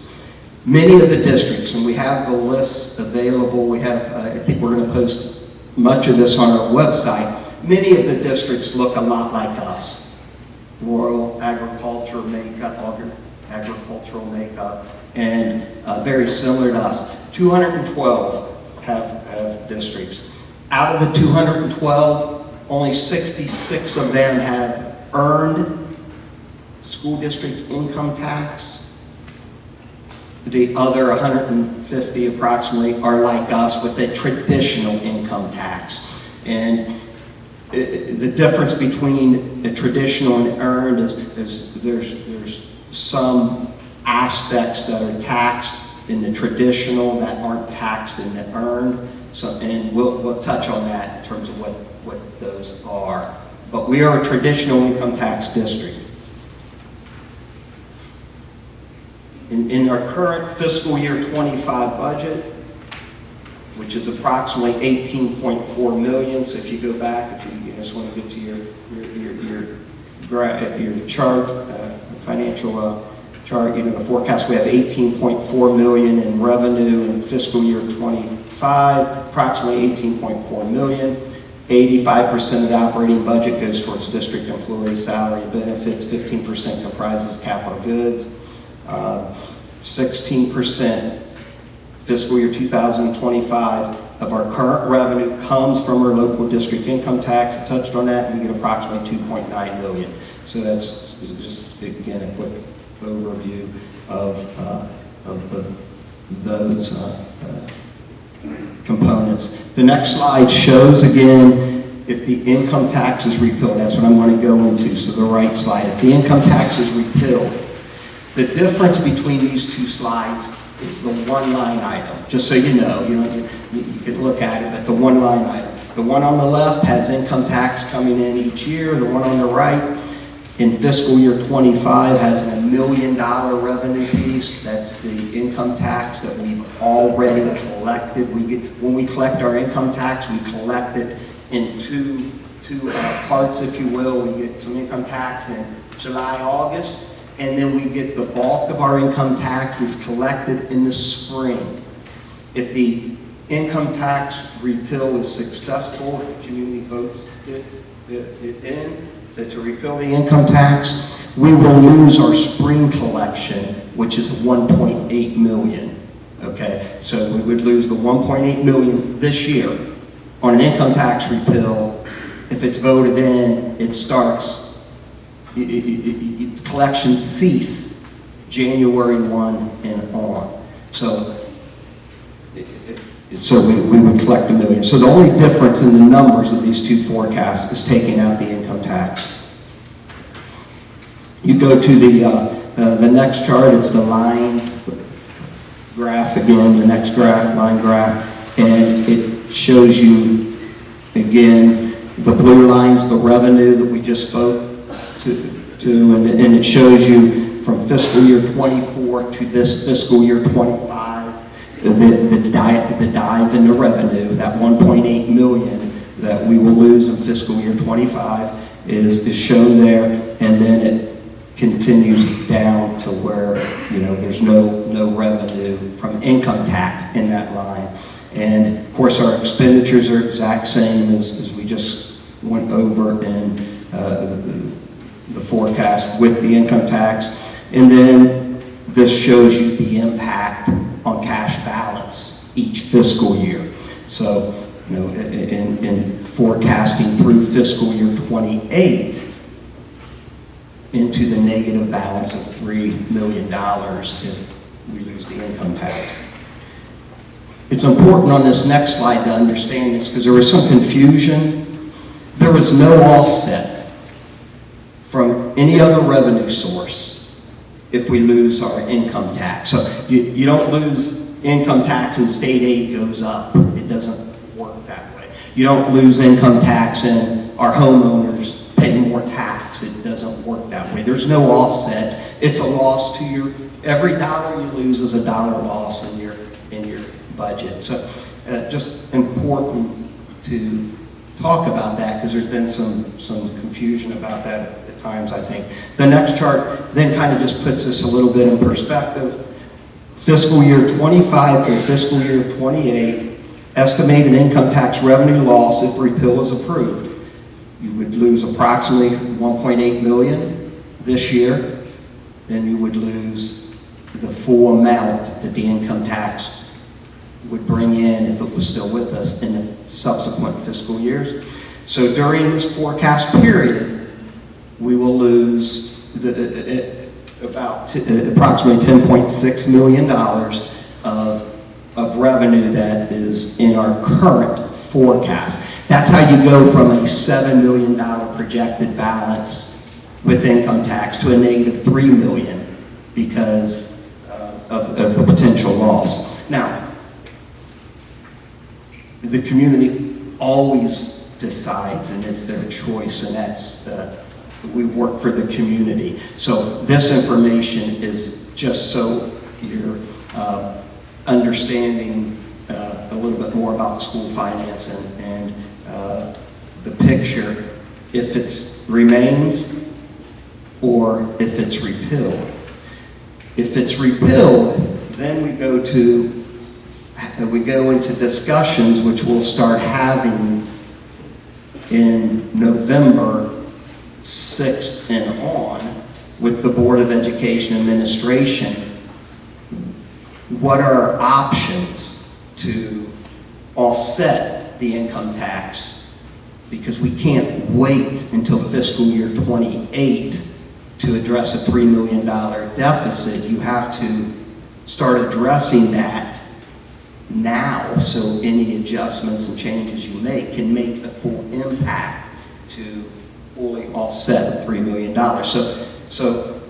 Many of the districts, and we have the lists available, we have, I think we're going to post much of this on our website. Many of the districts look a lot like us. Rural agricultural makeup, and very similar to us. 212 have districts. Out of the 212, only 66 of them have earned school district income tax. The other 150 approximately are like us with a traditional income tax. And The difference between a traditional and earned is there's some aspects that are taxed in the traditional that aren't taxed in the earned. So, and we'll touch on that in terms of what those are. But we are a traditional income tax district. In our current fiscal year 25 budget, which is approximately 18.4 million. So if you go back, if you just want to get to your chart, financial chart, the forecast, we have 18.4 million in revenue in fiscal year 25, approximately 18.4 million. 85% of the operating budget goes towards district employee salary and benefits, 15% comprises capital goods, 16% fiscal year 2025 of our current revenue comes from our local district income tax. I touched on that, and we get approximately 2.9 million. So that's just, again, a quick overview of those components. The next slide shows, again, if the income tax is repealed. That's what I'm going to go into, so the right slide. If the income tax is repealed, the difference between these two slides is the one line item. Just so you know, you can look at it, but the one line item. The one on the left has income tax coming in each year. The one on the right in fiscal year 25 has a $1 million revenue piece. That's the income tax that we've already collected. When we collect our income tax, we collect it in two parts, if you will. We get some income tax in July, August, and then we get the bulk of our income tax is collected in the spring. If the income tax repeal is successful, community votes it in, to repeal the income tax, we will lose our spring collection, which is 1.8 million. Okay, so we would lose the 1.8 million this year on an income tax repeal. If it's voted in, it starts. Collections cease January 1 and on. So we would collect $1 million. So the only difference in the numbers of these two forecasts is taking out the income tax. You go to the next chart, it's the line graph again, the next graph, line graph, and it shows you, again, the blue line's the revenue that we just spoke to, and it shows you from fiscal year 24 to this fiscal year 25, the dive in the revenue, that 1.8 million that we will lose in fiscal year 25 is shown there, and then it continues down to where there's no revenue from income tax in that line. And of course our expenditures are exact same as we just went over in the forecast with the income tax. And then this shows you the impact on cash balance each fiscal year. So, in forecasting through fiscal year 28 into the negative balance of $3 million if we lose the income tax. It's important on this next slide to understand this because there was some confusion. There was no offset from any other revenue source if we lose our income tax. So you don't lose income tax and state aid goes up. It doesn't work that way. You don't lose income tax and our homeowners pay more tax. It doesn't work that way. There's no offset. It's a loss to every dollar you lose is a dollar loss in your budget. So just important to talk about that because there's been some confusion about that at times, I think. The next chart then kind of just puts this a little bit in perspective. Fiscal year 25 through fiscal year 28, estimated income tax revenue loss if repeal is approved. You would lose approximately 1.8 million this year. Then you would lose the full amount that the income tax would bring in if it was still with us in the subsequent fiscal years. So during this forecast period, we will lose approximately $10.6 million of revenue that is in our current forecast. That's how you go from a $7 million projected balance with income tax to a negative $3 million because of the potential loss. Now, the community always decides, and it's their choice, and that's, we work for the community. So this information is just so you're understanding a little bit more about the school finance and the picture, if it remains or if it's repealed. If it's repealed, then we go into discussions which we'll start having in November 6th and on with the Board of Education Administration. What are our options to offset the income tax? Because we can't wait until fiscal year 28 to address a $3 million deficit. You have to start addressing that now, so any adjustments and changes you make can make a full impact to fully offset the $3 million. So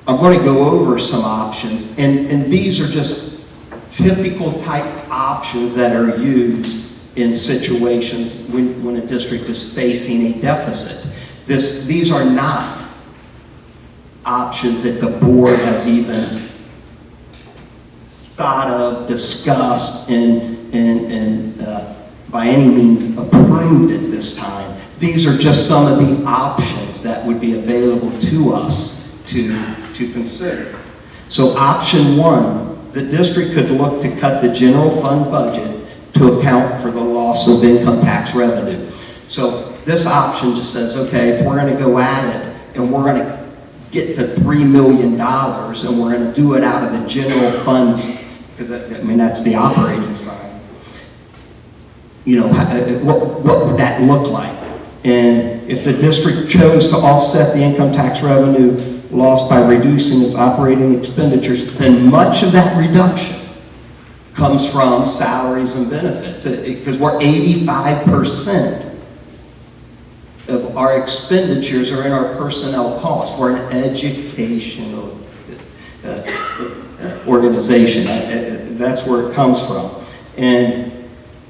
I'm going to go over some options, and these are just typical type options that are used in situations when a district is facing a deficit. These are not options that the board has even thought of, discussed, and by any means approved at this time. These are just some of the options that would be available to us to consider. So option one, the district could look to cut the general fund budget to account for the loss of income tax revenue. So this option just says, okay, if we're going to go at it and we're going to get the $3 million and we're going to do it out of the general fund, because I mean that's the operating fund. You know, what would that look like? And if the district chose to offset the income tax revenue lost by reducing its operating expenditures, then much of that reduction comes from salaries and benefits, because we're 85% of our expenditures are in our personnel costs. We're an educational organization. That's where it comes from. And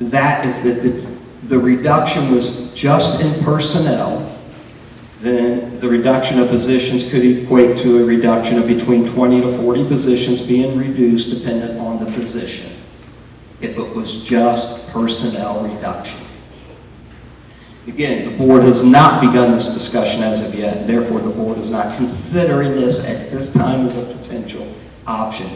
that, if the reduction was just in personnel, then the reduction of positions could equate to a reduction of between 20 to 40 positions being reduced dependent on the position, if it was just personnel reduction. Again, the board has not begun this discussion as of yet, and therefore the board is not considering this at this time as a potential option.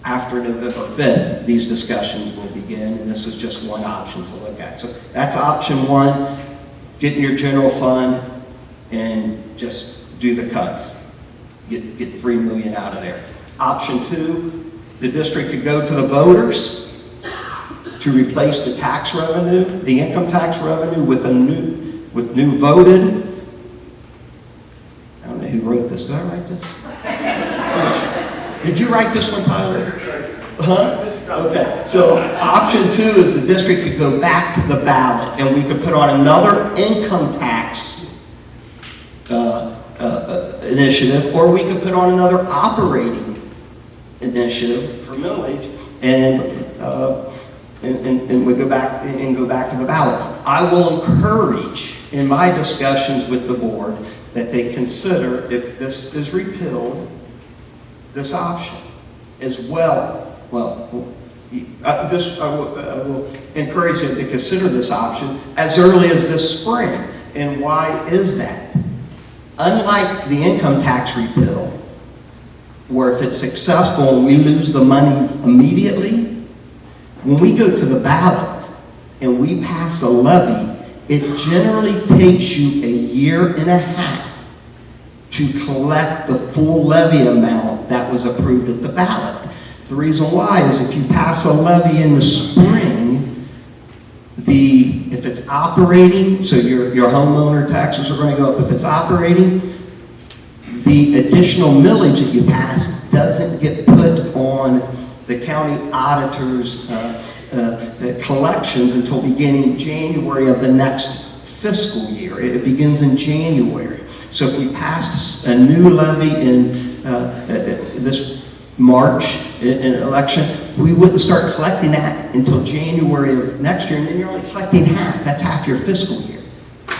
After November 5th, these discussions will begin, and this is just one option to look at. So that's option one, get in your general fund and just do the cuts. Get $3 million out of there. Option two, the district could go to the voters to replace the tax revenue, the income tax revenue with new voted. I don't know who wrote this. Did I write this? Did you write this one, Tyler? Huh? Okay. So option two is the district could go back to the ballot and we could put on another income tax initiative, or we could put on another operating initiative for millage, and we go back to the ballot. I will encourage in my discussions with the board that they consider, if this is repealed, this option as well. Well, I will encourage them to consider this option as early as this spring. And why is that? Unlike the income tax repeal, where if it's successful and we lose the monies immediately, when we go to the ballot and we pass a levy, it generally takes you a year and a half to collect the full levy amount that was approved at the ballot. The reason why is if you pass a levy in the spring, if it's operating, so your homeowner taxes are going to go up. If it's operating, the additional millage that you pass doesn't get put on the county auditor's collections until beginning January of the next fiscal year. It begins in January. So if we passed a new levy in this March in election, we wouldn't start collecting that until January of next year, and then you're only collecting half. That's half your fiscal year.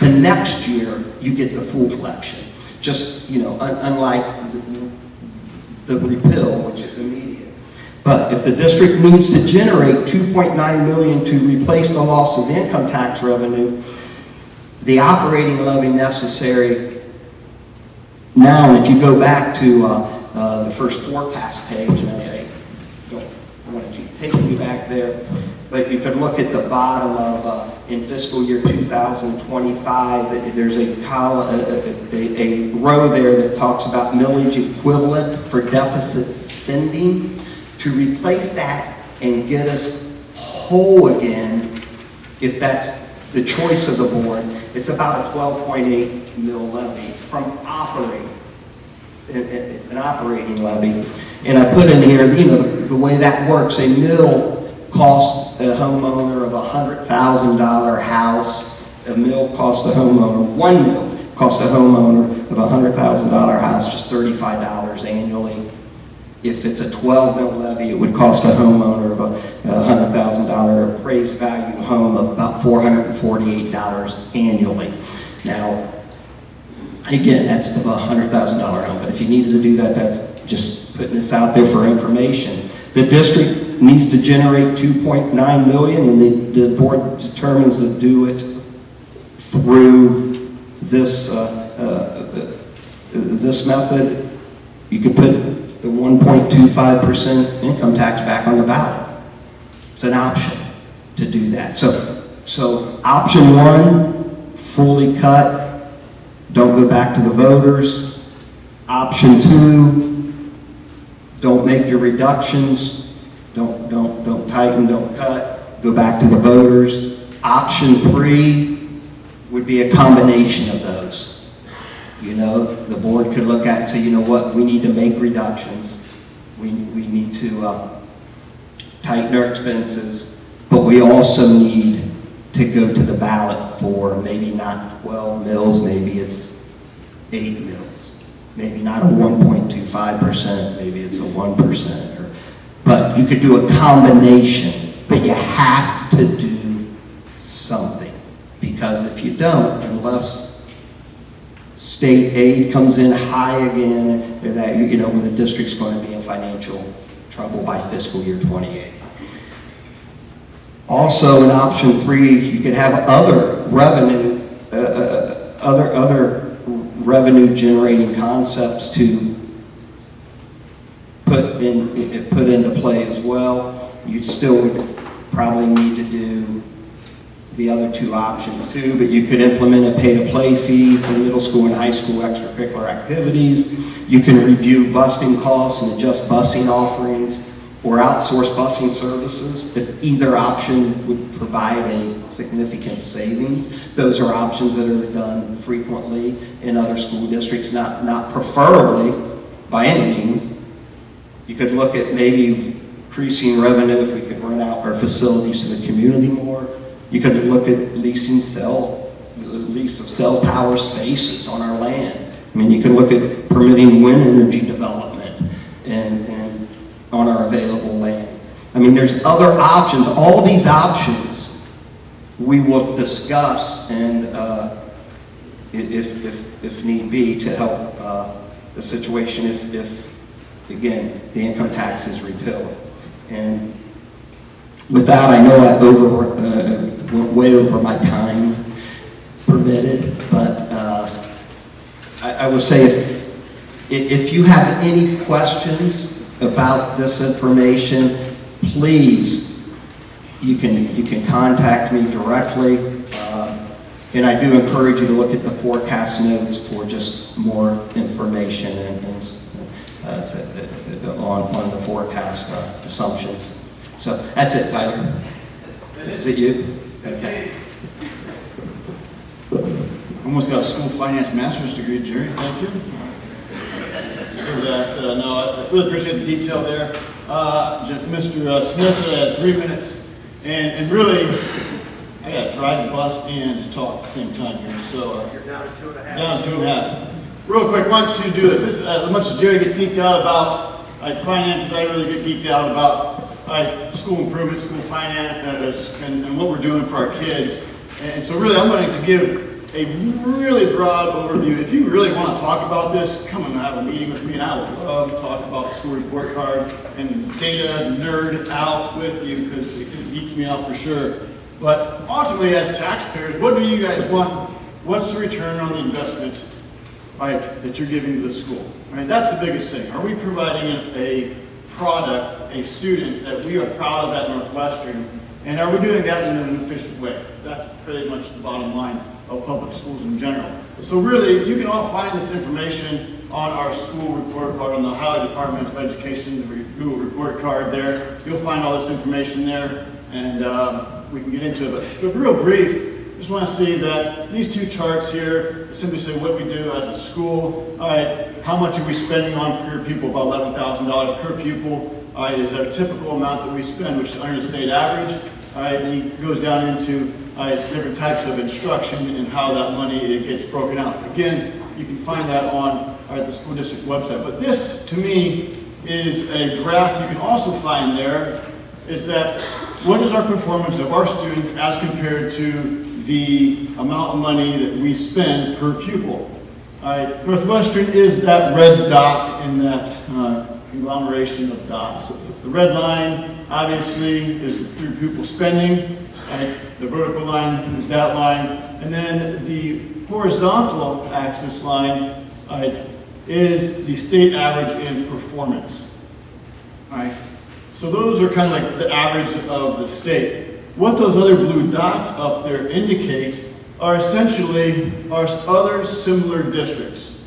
The next year, you get the full collection. Just, unlike the repeal, which is immediate. But if the district needs to generate $2.9 million to replace the loss of income tax revenue, the operating levy necessary now, and if you go back to the first forecast page, and I don't want to keep taking you back there, but you could look at the bottom of, in fiscal year 2025, there's a row there that talks about millage equivalent for deficit spending. To replace that and get us whole again, if that's the choice of the board, it's about a 12.8 mil levy from an operating levy. And I put in here, the way that works, a mill costs a homeowner of a $100,000 house. A mill costs a homeowner, one mill costs a homeowner of a $100,000 house just $35 annually. If it's a 12 mil levy, it would cost a homeowner of a $100,000 appraised value home of about $448 annually. Now, again, that's of a $100,000 home, but if you needed to do that, that's just putting this out there for information. The district needs to generate $2.9 million, and the board determines to do it through this this method. You could put the 1.25% income tax back on the ballot. It's an option to do that. So option one, fully cut, don't go back to the voters. Option two, don't make your reductions, don't tighten, don't cut, go back to the voters. Option three would be a combination of those. The board could look at and say, you know what, we need to make reductions. We need to tighten our expenses, but we also need to go to the ballot for maybe not 12 mills, maybe it's 8 mills. Maybe not a 1.25%, maybe it's a 1%. But you could do a combination, but you have to do something. Because if you don't, unless state aid comes in high again, that when the district's going to be in financial trouble by fiscal year 28. Also, in option three, you could have other revenue, other revenue generating concepts to put into play as well. You still would probably need to do the other two options too, but you could implement a pay-to-play fee for middle school and high school extracurricular activities. You can review busing costs and adjust busing offerings or outsource busing services if either option would provide a significant savings. Those are options that are done frequently in other school districts, not preferably by any means. You could look at maybe increasing revenue if we could rent out our facilities to the community more. You could look at lease of cell tower spaces on our land. I mean, you can look at permitting wind energy development and on our available land. I mean, there's other options. All these options we will discuss and if need be to help the situation if again, the income tax is repealed. And with that, I know I went way over my time permitted, but I would say if you have any questions about this information, please, you can contact me directly. And I do encourage you to look at the forecast notes for just more information on the forecast assumptions. So that's it, Tyler. Is it you? Okay. Almost got a school finance master's degree, Jerry. Thank you. So that, no, I really appreciate the detail there. Mr. Smith had 3 minutes And really, I got to drive the bus and talk at the same time here. So You're down to 2.5. down to 2.5. Real quick, once you do this, as much as Jerry gets geeked out about finances, I really get geeked out about school improvement, school finance, and what we're doing for our kids. And so really, I'm going to give a really broad overview. If you really want to talk about this, come and have a meeting with me, and I would love to talk about the school report card and data nerd out with you, because it geeks me out for sure. But ultimately, as taxpayers, what do you guys want? What's the return on the investment that you're giving to the school? Right? That's the biggest thing. Are we providing a product, a student that we are proud of at Northwestern, and are we doing that in an efficient way? That's pretty much the bottom line of public schools in general. So really, you can all find this information on our school report card, on the Ohio Department of Education Google report card there. You'll find all this information there, and we can get into it. But real brief, just want to see that these two charts here simply say what we do as a school. All right, how much are we spending on per pupil? About $11,000 per pupil is a typical amount that we spend, which is under the state average. All right, and it goes down into different types of instruction and how that money gets broken out. Again, you can find that on the school district website. But this, to me, is a graph you can also find there, is that what is our performance of our students as compared to the amount of money that we spend per pupil. Northwestern is that red dot in that conglomeration of dots. The red line, obviously, is the per pupil spending. The vertical line is that line. And then the horizontal axis line is the state average in performance. So those are kind of like the average of the state. What those other blue dots up there indicate are essentially our other similar districts.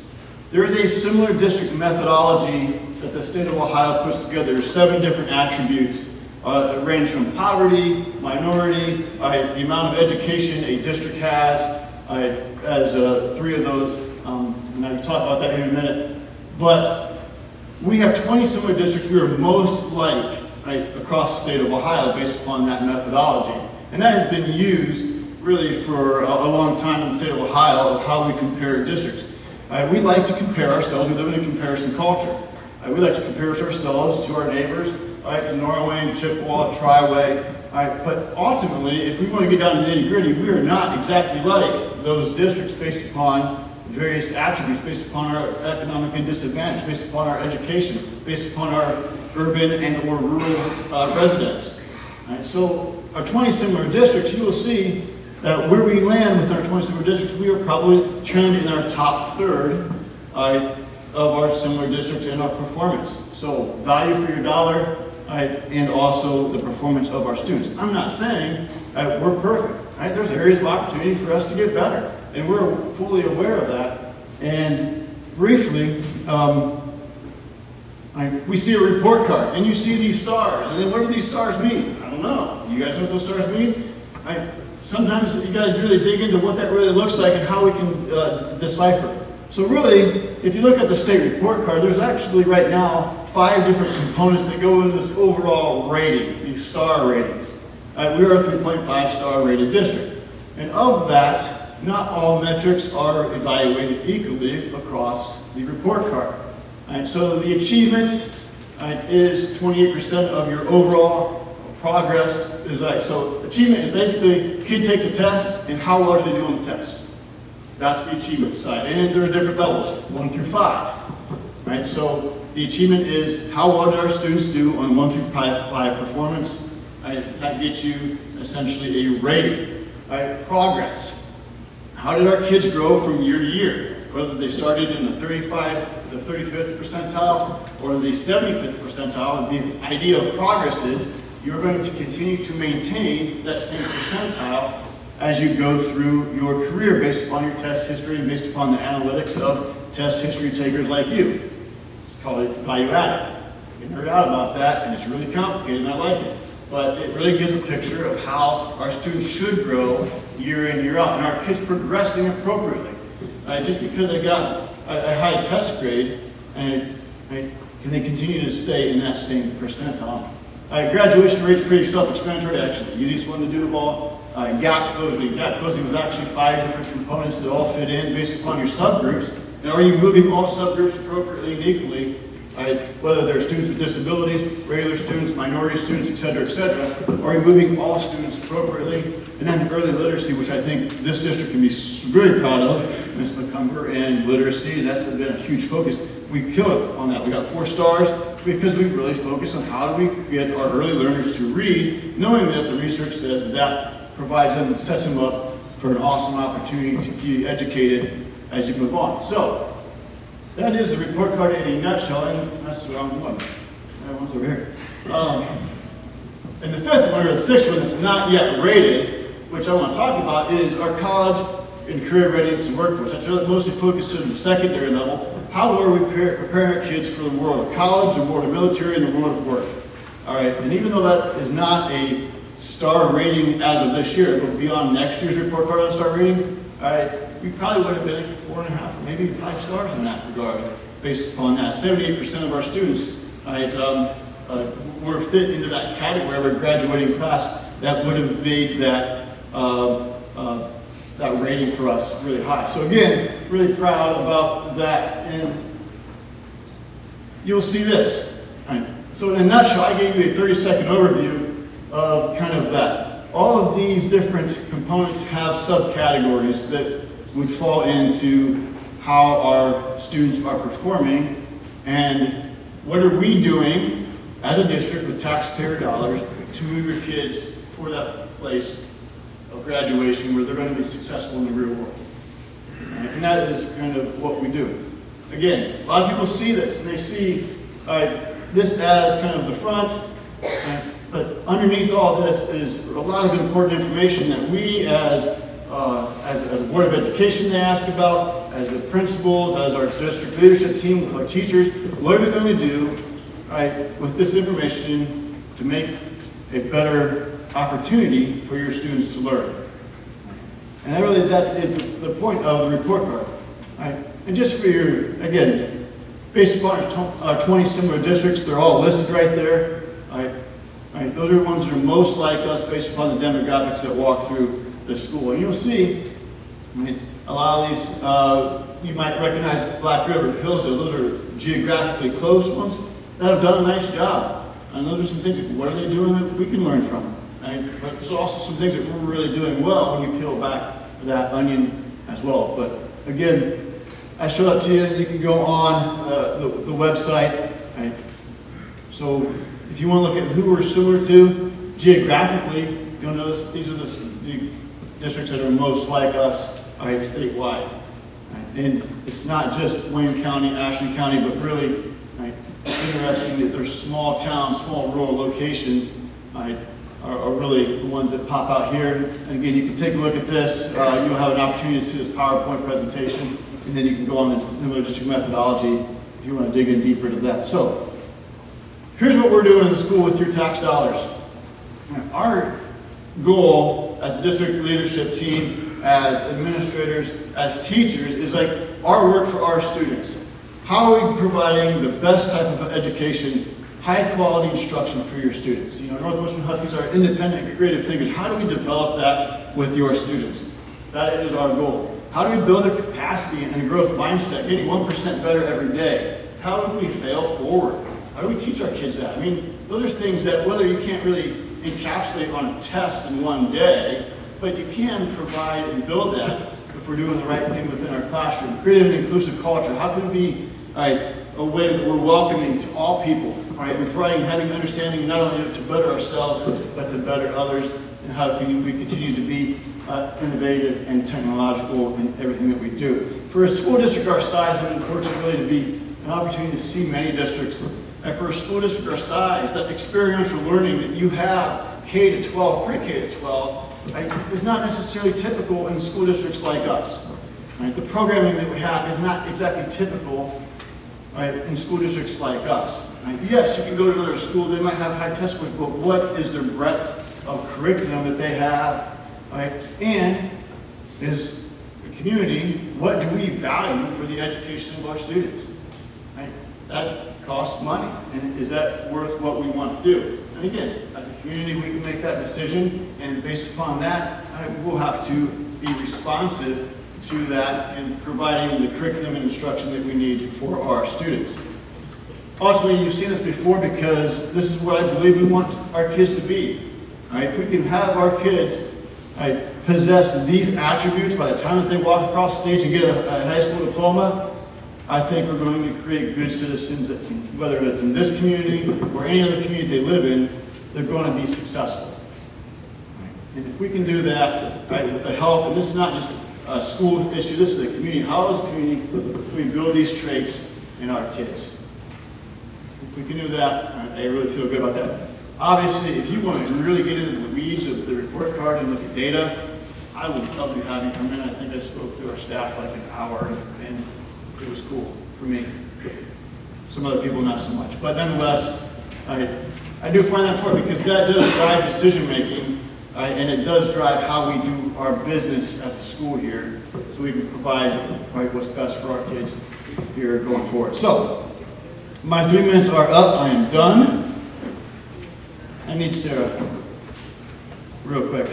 There is a similar district methodology that the state of Ohio puts together. There's 7 different attributes that range from poverty, minority, the amount of education a district has, as 3 of those, and I'll talk about that in a minute. But we have 20 similar districts we are most like across the state of Ohio based upon that methodology. And that has been used really for a long time in the state of Ohio of how we compare districts. We like to compare ourselves. We live in a comparison culture. We like to compare ourselves to our neighbors, to Norway, to Chippewa, Triway. But ultimately, if we want to get down to the nitty-gritty, we are not exactly like those districts based upon various attributes, based upon our economically disadvantaged, based upon our education, based upon our urban and or rural residents. So our 20 similar districts, you will see that where we land with our 20 similar districts, we are probably trending in our top third of our similar districts in our performance. So value for your dollar, and also the performance of our students. I'm not saying we're perfect. There's areas of opportunity for us to get better, and we're fully aware of that. And briefly, we see a report card, and you see these stars, and then what do these stars mean? I don't know. You guys know what those stars mean? Sometimes you got to really dig into what that really looks like and how we can decipher. So really, if you look at the state report card, there's actually right now 5 different components that go into this overall rating, these star ratings. We are a 3.5 star rated district. And of that, not all metrics are evaluated equally across the report card. So the achievement is 28% of your overall progress. So achievement is basically, kid takes a test, and how well do they do on the test? That's the achievement side. And there are different levels, 1 through 5. So the achievement is how well did our students do on 1 through 5 performance. That gets you essentially a rating. Progress. How did our kids grow from year to year? Whether they started in the 35th percentile or the 75th percentile, the idea of progress is you're going to continue to maintain that same percentile as you go through your career based upon your test history and based upon the analytics of test history takers like you. It's called value added. You can nerd out about that, and it's really complicated, and I like it. But it really gives a picture of how our students should grow year in, year out, and our kids progressing appropriately. Just because they got a high test grade, and can they continue to stay in that same percentile? Graduation rate's pretty self-explanatory, actually. The easiest one to do of all. Gap closing. Gap closing is actually 5 different components that all fit in based upon your subgroups. And are you moving all subgroups appropriately and equally? Whether they're students with disabilities, regular students, minority students, et cetera, are you moving all students appropriately? And then early literacy, which I think this district can be very proud of, Ms. McCumber, and literacy, and that's been a huge focus. We killed it on that. We got 4 stars because we really focus on how do we get our early learners to read, knowing that the research says that provides them and sets them up for an awesome opportunity to be educated as you move on. So, that is the report card in a nutshell, and that's the wrong one. That one's over here. And the 5th one, or the 6th one that's not yet rated, which I want to talk about, is our college and career readiness and workforce. That's really mostly focused on the secondary level. How are we preparing our kids for the world of college, the world of military, and the world of work? All right, and even though that is not a star rating as of this year, it will be on next year's report card on star rating, all right, we probably would have been 4.5 or maybe 5 stars in that regard, based upon that. 78% of our students were fit into that category of a graduating class that would have made that that rating for us really high. So again, really proud about that. And you'll see this. Right. So in a nutshell, I gave you a 30-second overview of kind of that. All of these different components have subcategories that would fall into how our students are performing and what are we doing as a district with taxpayer dollars to move your kids for that place of graduation where they're going to be successful in the real world. Right? And that is kind of what we do. Again, a lot of people see this and they see this as kind of the front, but underneath all this is a lot of important information that we as a Board of Education they ask about, as the principals, as our district leadership team, with our teachers, what are we going to do with this information to make a better opportunity for your students to learn. And that is the point of the report card. Right? And just for your, again, based upon our 20 similar districts, they're all listed right there. Right? Those are the ones that are most like us based upon the demographics that walk through the school. And you'll see, a lot of these, you might recognize Black River, Hillsdale, those are geographically close ones that have done a nice job. And those are some things, what are they doing that we can learn from? Right? But there's also some things that we're really doing well when you peel back that onion as well. But again, I show that to you. You can go on the website. Right? So if you want to look at who we're similar to geographically, you'll notice these are the districts that are most like us statewide. Right? And it's not just Wayne County, Ashland County, but really interesting that there's small towns, small rural locations are really the ones that pop out here. And again, you can take a look at this. You'll have an opportunity to see this PowerPoint presentation, and then you can go on this similar district methodology if you want to dig in deeper to that. So here's what we're doing as a school with your tax dollars. Our goal as a district leadership team, as administrators, as teachers, is like our work for our students. How are we providing the best type of education, high quality instruction for your students? You know, Northwestern Huskies are independent, creative thinkers. How do we develop that with your students? That is our goal. How do we build a capacity and a growth mindset, getting 1% better every day? How do we fail forward? How do we teach our kids that? I mean, those are things that whether you can't really encapsulate on a test in one day, but you can provide and build that if we're doing the right thing within our classroom. Creative and inclusive culture. How can we be a way that we're welcoming to all people, and providing having understanding not only to better ourselves, but to better others, and how can we continue to be innovative and technological in everything that we do. For a school district our size, I'm fortunate really to be an opportunity to see many districts. And for a school district our size, that experiential learning that you have K to 12, pre-K to 12, is not necessarily typical in school districts like us. The programming that we have is not exactly typical in school districts like us. Yes, you can go to another school, they might have high test scores, but what is their breadth of curriculum that they have? And is the community, what do we value for the education of our students? that costs money. And is that worth what we want to do? And again, as a community, we can make that decision, and based upon that, we'll have to be responsive to that and providing the curriculum and instruction that we need for our students. Ultimately, you've seen this before because this is what I believe we want our kids to be. All right? If we can have our kids possess these attributes by the time that they walk across the stage and get a high school diploma, I think we're going to create good citizens that can, whether it's in this community or any other community they live in, they're going to be successful. And if we can do that with the help, and this is not just a school issue, this is a community. How as a community can we build these traits in our kids? If we can do that, I really feel good about that. Obviously, if you want to really get into the weeds of the report card and look at data, I would love to have you come in. I think I spoke to our staff like an hour, and it was cool for me. Some other people not so much. But nonetheless, I do find that important because that does drive decision making, and it does drive how we do our business as a school here, so we can provide what's best for our kids here going forward. So, my 3 minutes are up. I am done. I need Sarah real quick.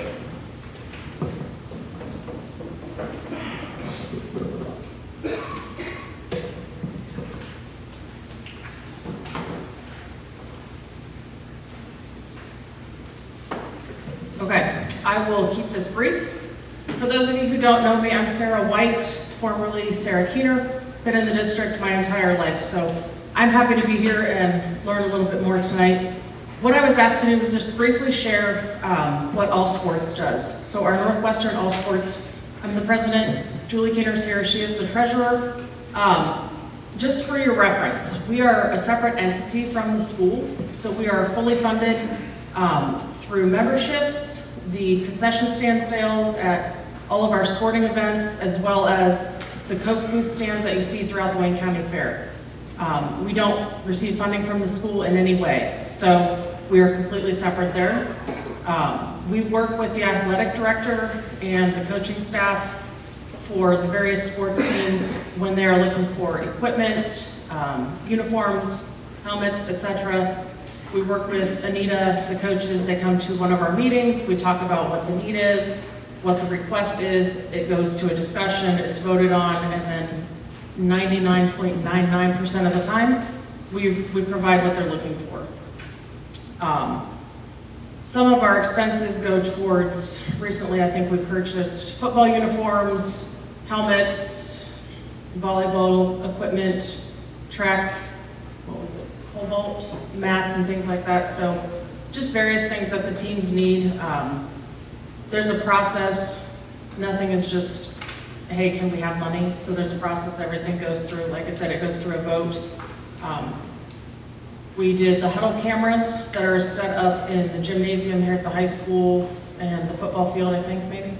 Okay, I will keep this brief. For those of you who don't know me, I'm Sarah White, formerly Sarah Keener, been in the district my entire life, so I'm happy to be here and learn a little bit more tonight. What I was asked to do was just briefly share what All Sports does. So our Northwestern All Sports, I'm the president, Julie Keener's here, she is the treasurer. Just for your reference, we are a separate entity from the school, so we are fully funded through memberships, the concession stand sales at all of our sporting events, as well as the Coke booth stands that you see throughout the Wayne County Fair. We don't receive funding from the school in any way, so we are completely separate there. We work with the athletic director and the coaching staff for the various sports teams when they are looking for equipment, uniforms, helmets, etc. We work with Anita, the coaches. They come to one of our meetings. We talk about what the need is, what the request is. It goes to a discussion, it's voted on, and then 99.99% of the time, we provide what they're looking for. Some of our expenses go towards, recently I think we purchased football uniforms, helmets, volleyball equipment, track, what was it, pole vault, mats and things like that. So just various things that the teams need. There's a process, nothing is just, hey, can we have money? So there's a process, everything goes through, like I said, it goes through a vote. We did the huddle cameras that are set up in the gymnasium here at the high school and the football field, I think, maybe.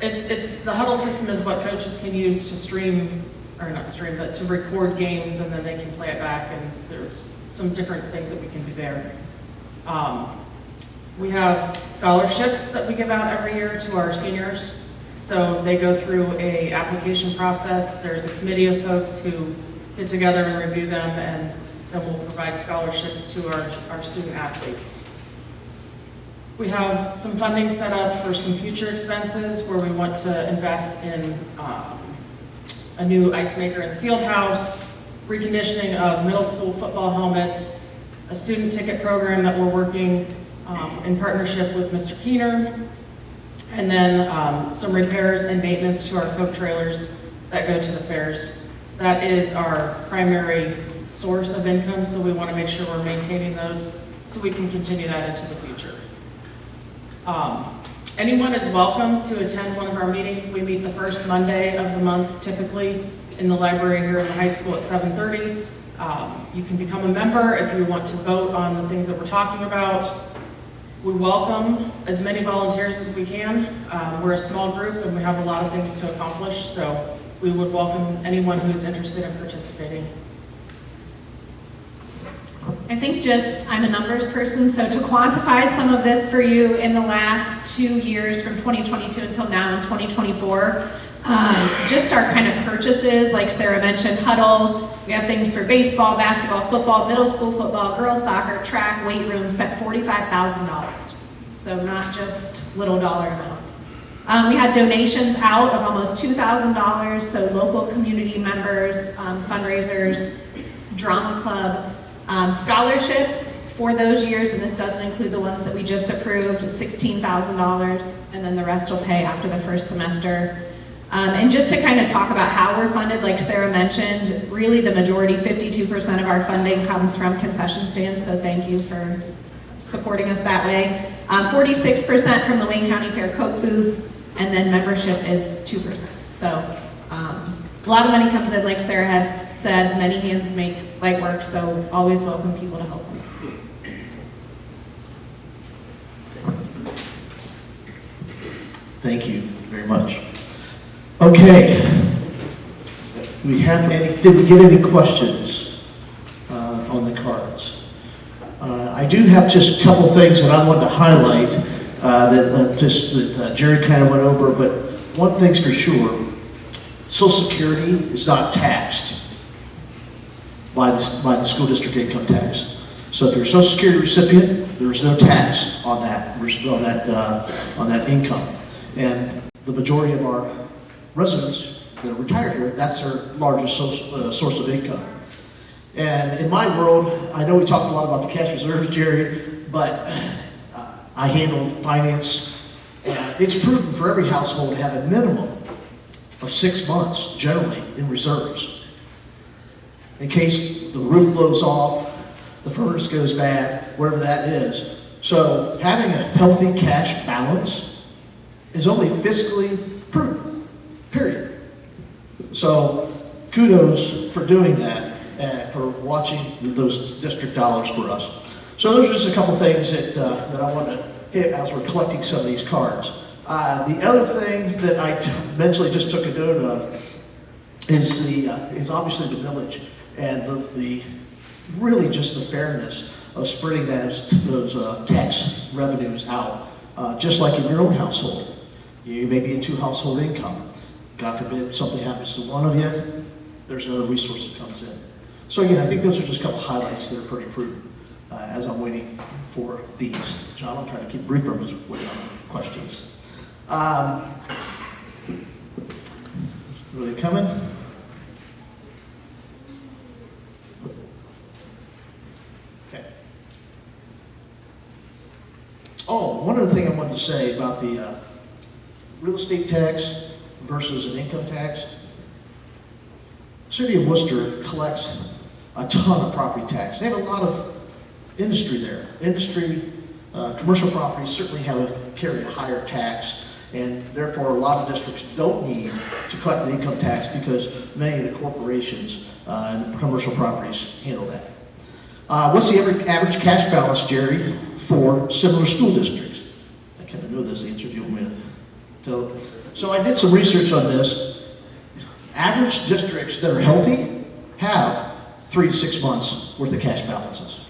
It's the huddle system is what coaches can use to stream, or not stream, but to record games, and then they can play it back, and there's some different things that we can do there. We have scholarships that we give out every year to our seniors. So they go through a application process. There's a committee of folks who get together and review them, and then we'll provide scholarships to our student athletes. We have some funding set up for some future expenses where we want to invest in a new ice maker in the field house, reconditioning of middle school football helmets, a student ticket program that we're working in partnership with Mr. Keener, and then some repairs and maintenance to our Coke trailers that go to the fairs. That is our primary source of income, so we want to make sure we're maintaining those so we can continue that into the future. Anyone is welcome to attend one of our meetings. We meet the first Monday of the month, typically in the library here in the high school at 7:30. You can become a member if you want to vote on the things that we're talking about. We welcome as many volunteers as we can. We're a small group and we have a lot of things to accomplish, so we would welcome anyone who's interested in participating. I think I'm a numbers person, so to quantify some of this for you, in the last 2 years, from 2022 until now in 2024, Just our kind of purchases, like Sarah mentioned, huddle. We have things for baseball, basketball, football, middle school football, girls soccer, track, weight room, spent $45,000. So not just little dollar amounts. We had donations out of almost $2,000, so local community members, fundraisers, drama club, scholarships for those years, and this doesn't include the ones that we just approved, $16,000, and then the rest will pay after the first semester. And just to kind of talk about how we're funded, like Sarah mentioned, really the majority, 52% of our funding comes from concession stands, so thank you for supporting us that way. 46% from the Wayne County Fair Coke booths, and then membership is 2%. So a lot of money comes in, like Sarah had said, many hands make light work, so always welcome people to help us. Thank you very much. Okay. Did we get any questions on the cards? I do have just a couple things that I wanted to highlight that Jerry kind of went over, but one thing's for sure, Social Security is not taxed by the school district income tax. So if you're a Social Security recipient, there's no tax on that income. And the majority of our residents that are retired here, that's their largest source of income. And in my world, I know we talked a lot about the cash reserve, Jerry, but I handle finance, and it's proven for every household to have a minimum of 6 months, generally, in reserves. In case the roof blows off, the furnace goes bad, whatever that is. So having a healthy cash balance is only fiscally prudent, period. So kudos for doing that and for watching those district dollars for us. So those are just a couple things that I wanted to hit as we're collecting some of these cards. The other thing that I eventually just took a note of is obviously the village and the really just the fairness of spreading those tax revenues out, just like in your own household. You may be a 2-household income. God forbid something happens to one of you, there's another resource that comes in. So again, I think those are just a couple highlights that are pretty prudent as I'm waiting for these. John, I'm trying to keep brief as waiting on questions. Are they coming? Okay. Oh, one other thing I wanted to say about the real estate tax versus an income tax. City of Worcester collects a ton of property tax. They have a lot of industry there. Commercial properties certainly carry a higher tax, and therefore a lot of districts don't need to collect an income tax because many of the corporations and commercial properties handle that. What's the average cash balance, Jerry, for similar school districts? I kind of know this answer if you want me to tell. So I did some research on this. Average districts that are healthy have 3 to 6 months worth of cash balances.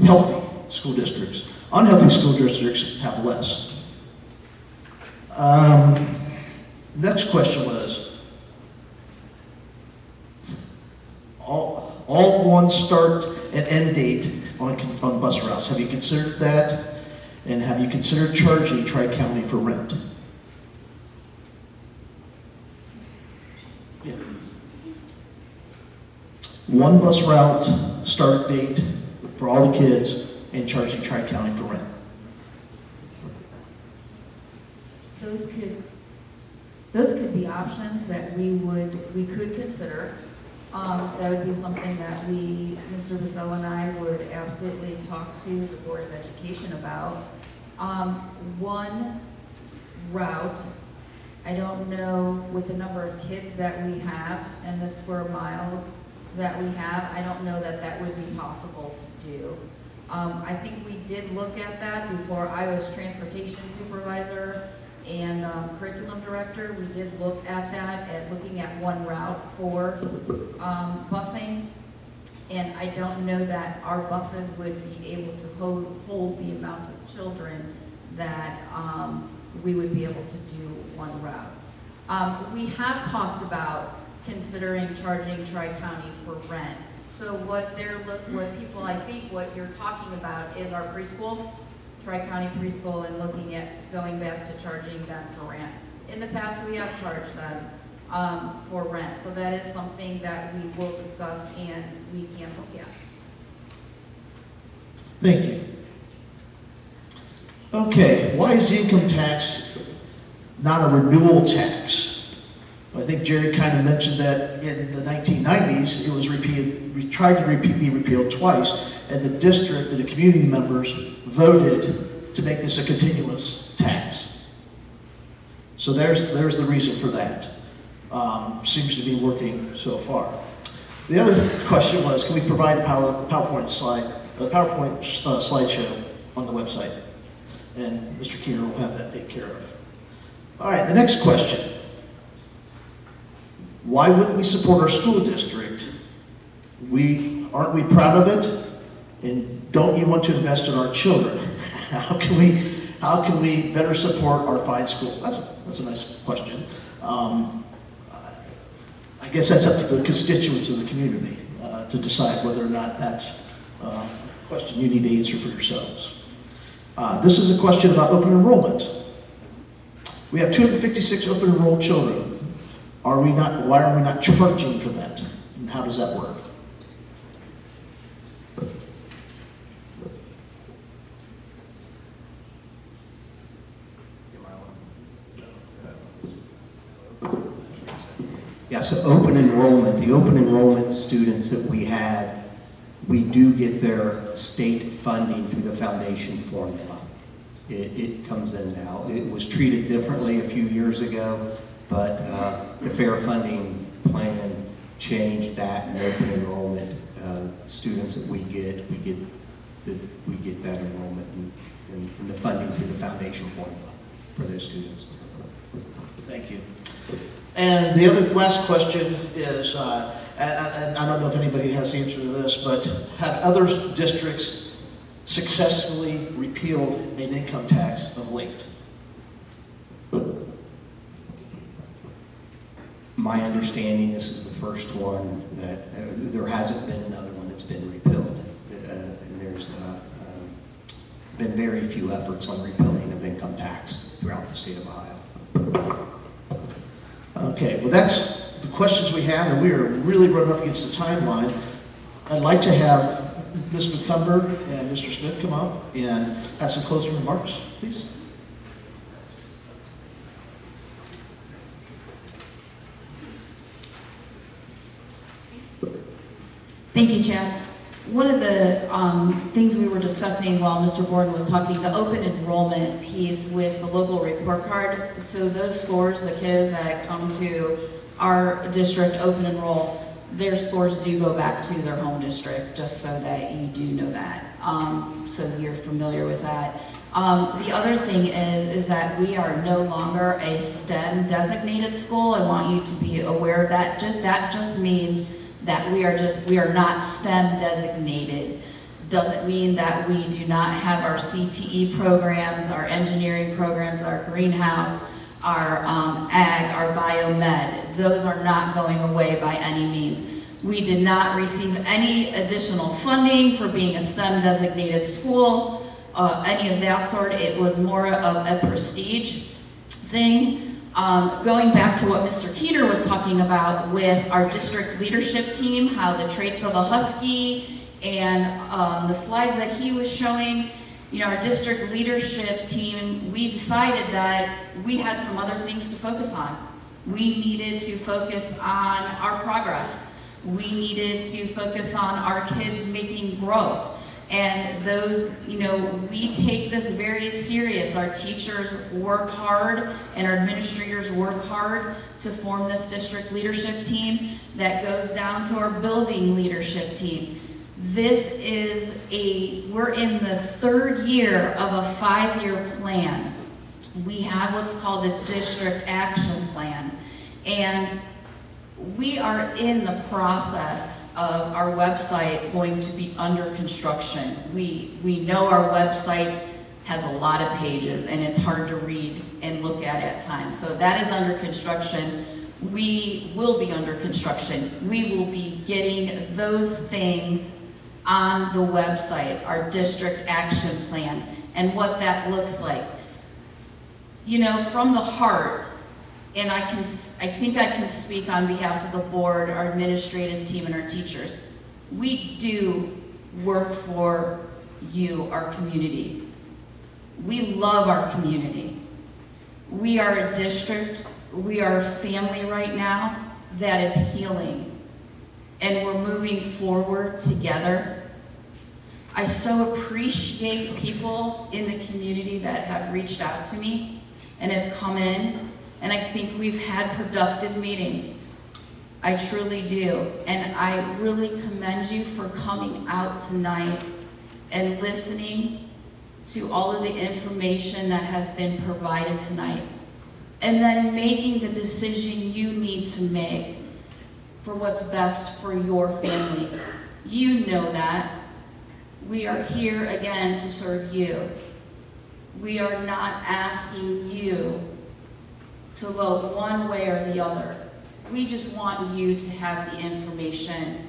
Healthy school districts. Unhealthy school districts have less. Next question was, all one start and end date on bus routes. Have you considered that? And have you considered charging Tri-County for rent? Yeah. One bus route, start date for all the kids, and charging Tri-County for rent. Those could be options that we could consider. That would be something that Mr. Vassell and I would absolutely talk to the Board of Education about. One route, I don't know with the number of kids that we have and the square miles that we have, I don't know that would be possible to do. I think we did look at that before I was transportation supervisor and curriculum director. We did look at that, at looking at one route for busing. And I don't know that our buses would be able to hold the amount of children that we would be able to do one route. We have talked about considering charging Tri-County for rent. So what people, I think what you're talking about is our preschool, Tri-County preschool, and looking at going back to charging them for rent. In the past, we have charged them for rent, so that is something that we will discuss and we can look at. Thank you. Okay, why is the income tax not a renewal tax? I think Jerry kind of mentioned that in the 1990s, it was repealed, we tried to be repealed twice, and the district and the community members voted to make this a continuous tax. So there's the reason for that. Seems to be working so far. The other question was, can we provide a PowerPoint slideshow on the website? And Mr. Keener will have that taken care of. All right, the next question. Why wouldn't we support our school district? Aren't we proud of it? And don't you want to invest in our children? How can we better support our fine school? That's a nice question. I guess that's up to the constituents of the community to decide whether or not that's a question you need to answer for yourselves. This is a question about open enrollment. We have 256 open enrolled children. Why are we not charging for that? And how does that work? Yeah, so open enrollment, the open enrollment students that we have, we do get their state funding through the foundation formula. It comes in now. It was treated differently a few years ago, but the fair funding plan changed that, and open enrollment students that we get that enrollment and the funding through the foundation formula for those students. Thank you. And the last question is, and I don't know if anybody has the answer to this, but have other districts successfully repealed an income tax of late? My understanding, this is the first one that there hasn't been another one that's been repealed. And there's been very few efforts on repealing of income tax throughout the state of Ohio. Okay, well that's the questions we have, and we are really running up against the timeline. I'd like to have Ms. McCumber and Mr. Smith come up and have some closing remarks, please. Thank you, Chad. One of the things we were discussing while Mr. Gordon was talking, the open enrollment piece with the local report card. So those scores, the kids that come to our district open enroll, their scores do go back to their home district, just so that you do know that. So you're familiar with that. The other thing is that we are no longer a STEM designated school. I want you to be aware of that. That just means that we are not STEM designated. Doesn't mean that we do not have our CTE programs, our engineering programs, our greenhouse, our ag, our biomed. Those are not going away by any means. We did not receive any additional funding for being a STEM designated school, any of that sort. It was more of a prestige thing. Going back to what Mr. Keeter was talking about with our district leadership team, how the traits of a Husky and the slides that he was showing, our district leadership team, we decided that we had some other things to focus on. We needed to focus on our progress. We needed to focus on our kids making growth. And those, we take this very serious. Our teachers work hard and our administrators work hard to form this district leadership team that goes down to our building leadership team. We're in the third year of a 5-year plan. We have what's called a district action plan. And we are in the process of our website going to be under construction. We know our website has a lot of pages and it's hard to read and look at times. So that is under construction. We will be under construction. We will be getting those things on the website, our district action plan, and what that looks like. You know, from the heart, and I think I can speak on behalf of the board, our administrative team, and our teachers. We do work for you, our community. We love our community. We are a district, we are a family right now that is healing, and we're moving forward together. I so appreciate people in the community that have reached out to me and have come in, and I think we've had productive meetings. I truly do, and I really commend you for coming out tonight and listening to all of the information that has been provided tonight, and then making the decision you need to make for what's best for your family. You know that. We are here again to serve you. We are not asking you to vote one way or the other. We just want you to have the information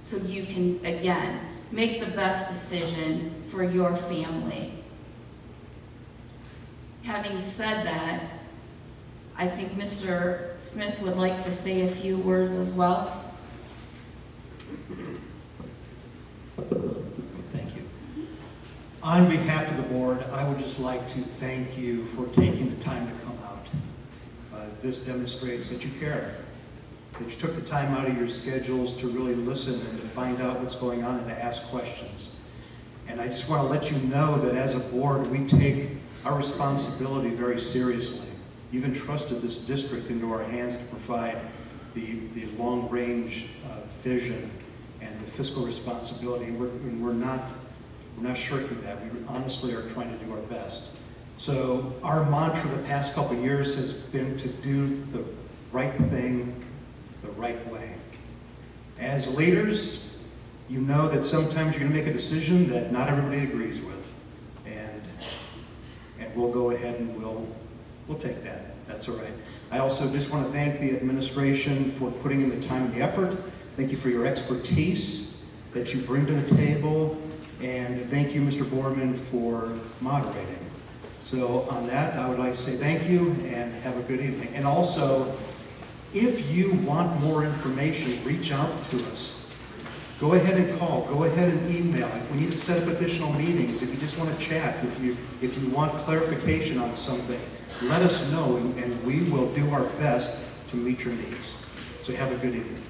so you can, again, make the best decision for your family. Having said that, I think Mr. Smith would like to say a few words as well. Thank you. On behalf of the board, I would just like to thank you for taking the time to come out. This demonstrates that you care, that you took the time out of your schedules to really listen and to find out what's going on and to ask questions. And I just want to let you know that as a board, we take our responsibility very seriously. You've entrusted this district into our hands to provide the long-range vision and the fiscal responsibility, and we're not shirking that. We honestly are trying to do our best. So our mantra the past couple of years has been to do the right thing the right way. As leaders, you know that sometimes you're going to make a decision that not everybody agrees with, and we'll go ahead and we'll take that. That's all right. I also just want to thank the administration for putting in the time and the effort. Thank you for your expertise that you bring to the table, and thank you, Mr. Borman, for moderating. So on that, I would like to say thank you and have a good evening. And also, if you want more information, reach out to us. Go ahead and call, go ahead and email. If we need to set up additional meetings, if you just want to chat, if you want clarification on something, let us know, and we will do our best to meet your needs. So have a good evening.